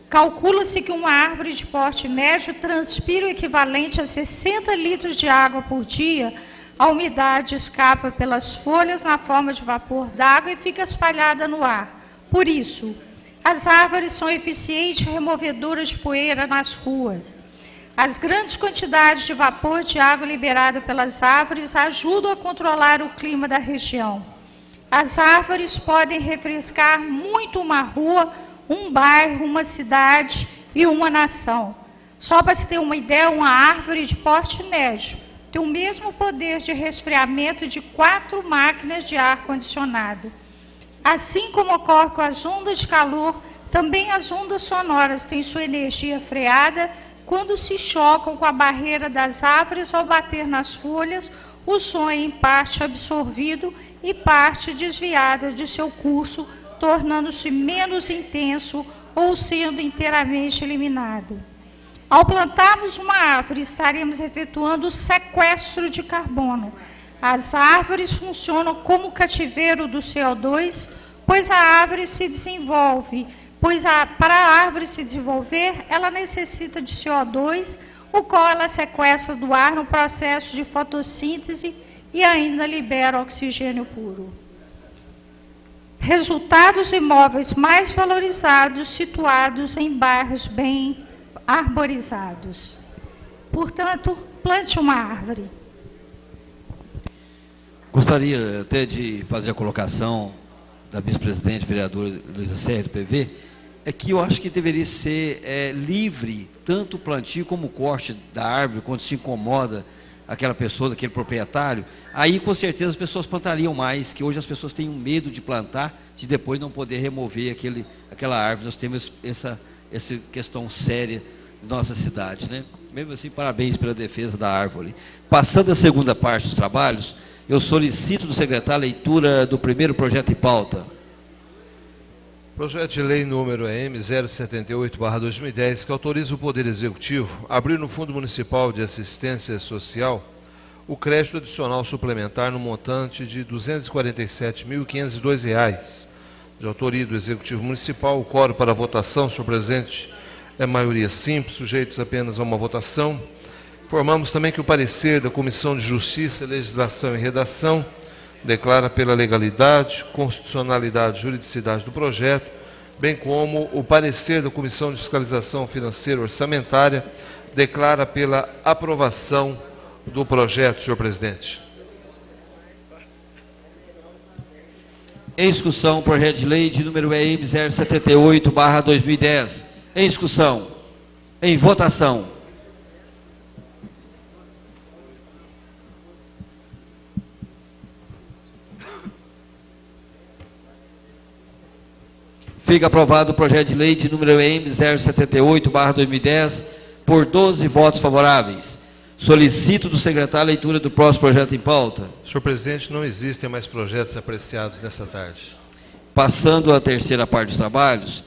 [SPEAKER 7] Calcula-se que uma árvore de porte médio transpira o equivalente a 60 litros de água por dia. A umidade escapa pelas folhas na forma de vapor d'água e fica espalhada no ar. Por isso, as árvores são eficientes removedoras de poeira nas ruas. As grandes quantidades de vapor de água liberada pelas árvores ajudam a controlar o clima da região. As árvores podem refrescar muito uma rua, um bairro, uma cidade e uma nação. Só para se ter uma ideia, uma árvore de porte médio tem o mesmo poder de resfriamento de 4 máquinas de ar-condicionado. Assim como ocorre com as ondas de calor, também as ondas sonoras têm sua energia freada quando se chocam com a barreira das árvores ao bater nas folhas. O som é em parte absorvido e parte desviada de seu curso, tornando-se menos intenso ou sendo inteiramente eliminado. Ao plantarmos uma árvore, estaremos efetuando o sequestro de carbono. As árvores funcionam como cativeiro do CO2, pois a árvore se desenvolve, para a árvore se desenvolver, ela necessita de CO2, o qual ela sequestra do ar no processo de fotossíntese e ainda libera oxigênio puro. Resultados imóveis mais valorizados, situados em bairros bem arborizados. Portanto, plante uma árvore.
[SPEAKER 3] Gostaria até de fazer a colocação da vice-presidente, vereadora Luísa Serri, do PV, é que eu acho que deveria ser livre, tanto o plantio como o corte da árvore, quando se incomoda aquela pessoa, daquele proprietário, aí com certeza as pessoas plantariam mais, que hoje as pessoas têm um medo de plantar, de depois não poder remover aquela árvore. Nós temos essa questão séria da nossa cidade, né? Mesmo assim, parabéns pela defesa da árvore. Passando a segunda parte dos trabalhos, eu solicito do secretário a leitura do primeiro projeto em pauta.
[SPEAKER 5] Projeto de lei número M 078/2010, que autoriza o Poder Executivo a abrir no Fundo Municipal de Assistência Social o crédito adicional suplementar no montante de R$ 247.502, de autoria do Executivo Municipal. O quórum para votação, senhor presidente, é maioria simples, sujeitos apenas a uma votação. Informamos também que o parecer da Comissão de Justiça, Legislação e Redação declara pela legalidade, constitucionalidade e juridicidade do projeto, bem como o parecer da Comissão de Fiscalização Financeira e Orçamentária declara pela aprovação do projeto, senhor presidente.
[SPEAKER 3] Em discussão, o projeto de lei de número EM 078/2010. Em discussão. Em votação. Fica aprovado o projeto de lei de número EM 078/2010 por 12 votos favoráveis. Solicito do secretário a leitura do próximo projeto em pauta.
[SPEAKER 5] Senhor presidente, não existem mais projetos apreciados nessa tarde.
[SPEAKER 3] Passando à terceira parte dos trabalhos,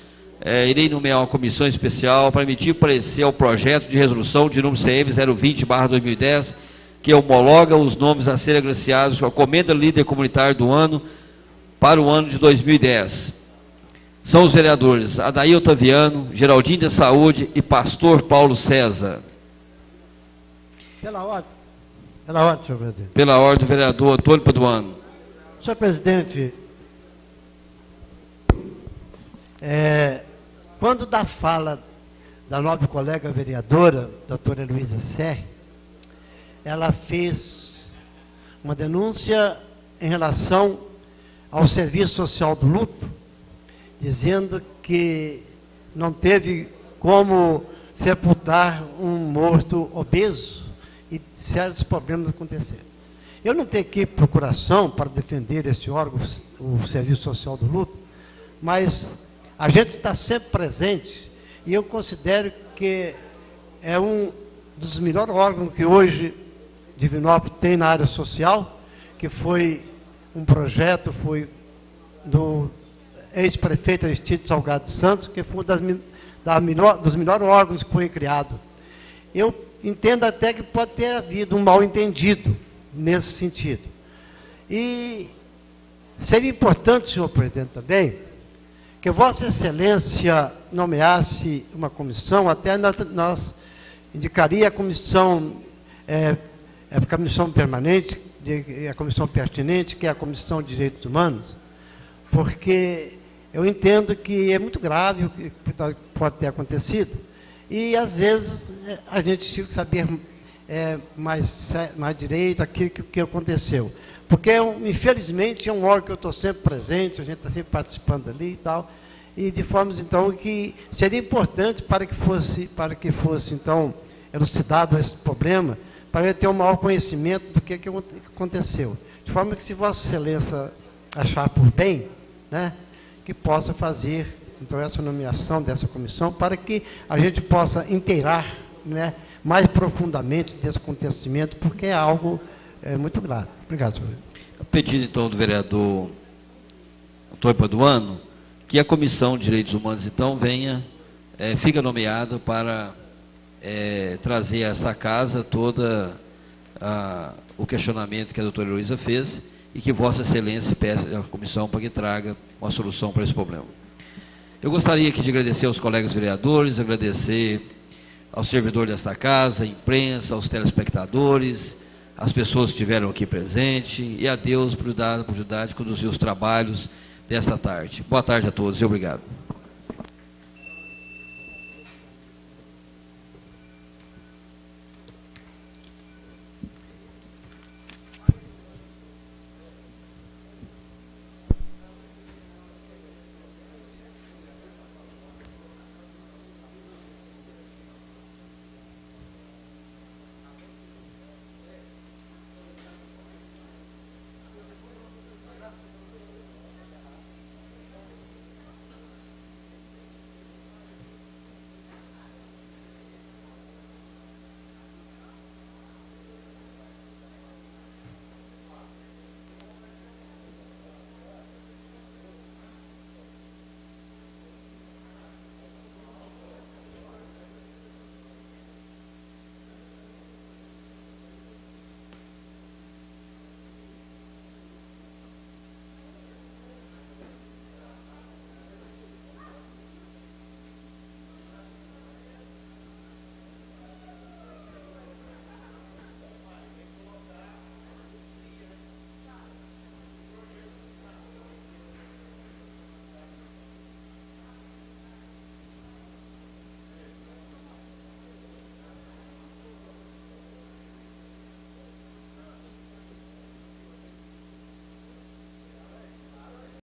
[SPEAKER 3] irei nomear uma comissão especial para emitir parecer ao projeto de resolução de número CM 020/2010, que homologa os nomes a serem agraciados com a Comenda Líder Comunitário do Ano para o ano de 2010. São os vereadores Adair Otaviano, Geraldinho da Saúde e Pastor Paulo César.
[SPEAKER 1] Pela ordem, senhor presidente.
[SPEAKER 3] Pela ordem, o vereador Antônio Paduano.
[SPEAKER 1] Senhor presidente, quando da fala da nobre colega vereadora, doutora Luísa Serri, ela fez uma denúncia em relação ao Serviço Social do Luto, dizendo que não teve como sepultar um morto obeso e certos problemas aconteceram. Eu não tenho aqui procuração para defender este órgão, o Serviço Social do Luto, mas a gente está sempre presente e eu considero que é um dos melhores órgãos que hoje Divinópolis tem na área social, que foi um projeto, foi do ex-prefeito Aristides Salgado Santos, que foi dos melhores órgãos que foi criado. Eu entendo até que pode ter havido um mal-entendido nesse sentido. E seria importante, senhor presidente, também, que Vossa Excelência nomeasse uma comissão, até nós indicaria a comissão, a comissão permanente, a comissão pertinente, que é a Comissão de Direitos Humanos, porque eu entendo que é muito grave o que pode ter acontecido, e às vezes a gente tinha que saber mais direito aquilo que aconteceu. Porque, infelizmente, é um órgão que eu estou sempre presente, a gente está sempre participando ali e tal, e de forma, então, que seria importante para que fosse então, elucidado esse problema, para ter um maior conhecimento do que aconteceu. De forma que, se Vossa Excelência achar por bem, né, que possa fazer, então, essa nomeação dessa comissão, para que a gente possa inteirar, né, mais profundamente desse acontecimento, porque é algo muito grave. Obrigado, senhor.
[SPEAKER 3] Pedido, então, do vereador Antônio Paduano, que a Comissão de Direitos Humanos, então, fica nomeada para trazer a esta casa toda o questionamento que a doutora Luísa fez e que Vossa Excelência peça à comissão para que traga uma solução para esse problema. Eu gostaria aqui de agradecer aos colegas vereadores, agradecer aos servidores desta casa, à imprensa, aos telespectadores, às pessoas que estiveram aqui presentes, e a Deus por ajudar de conduzir os trabalhos desta tarde. Boa tarde a todos e obrigado.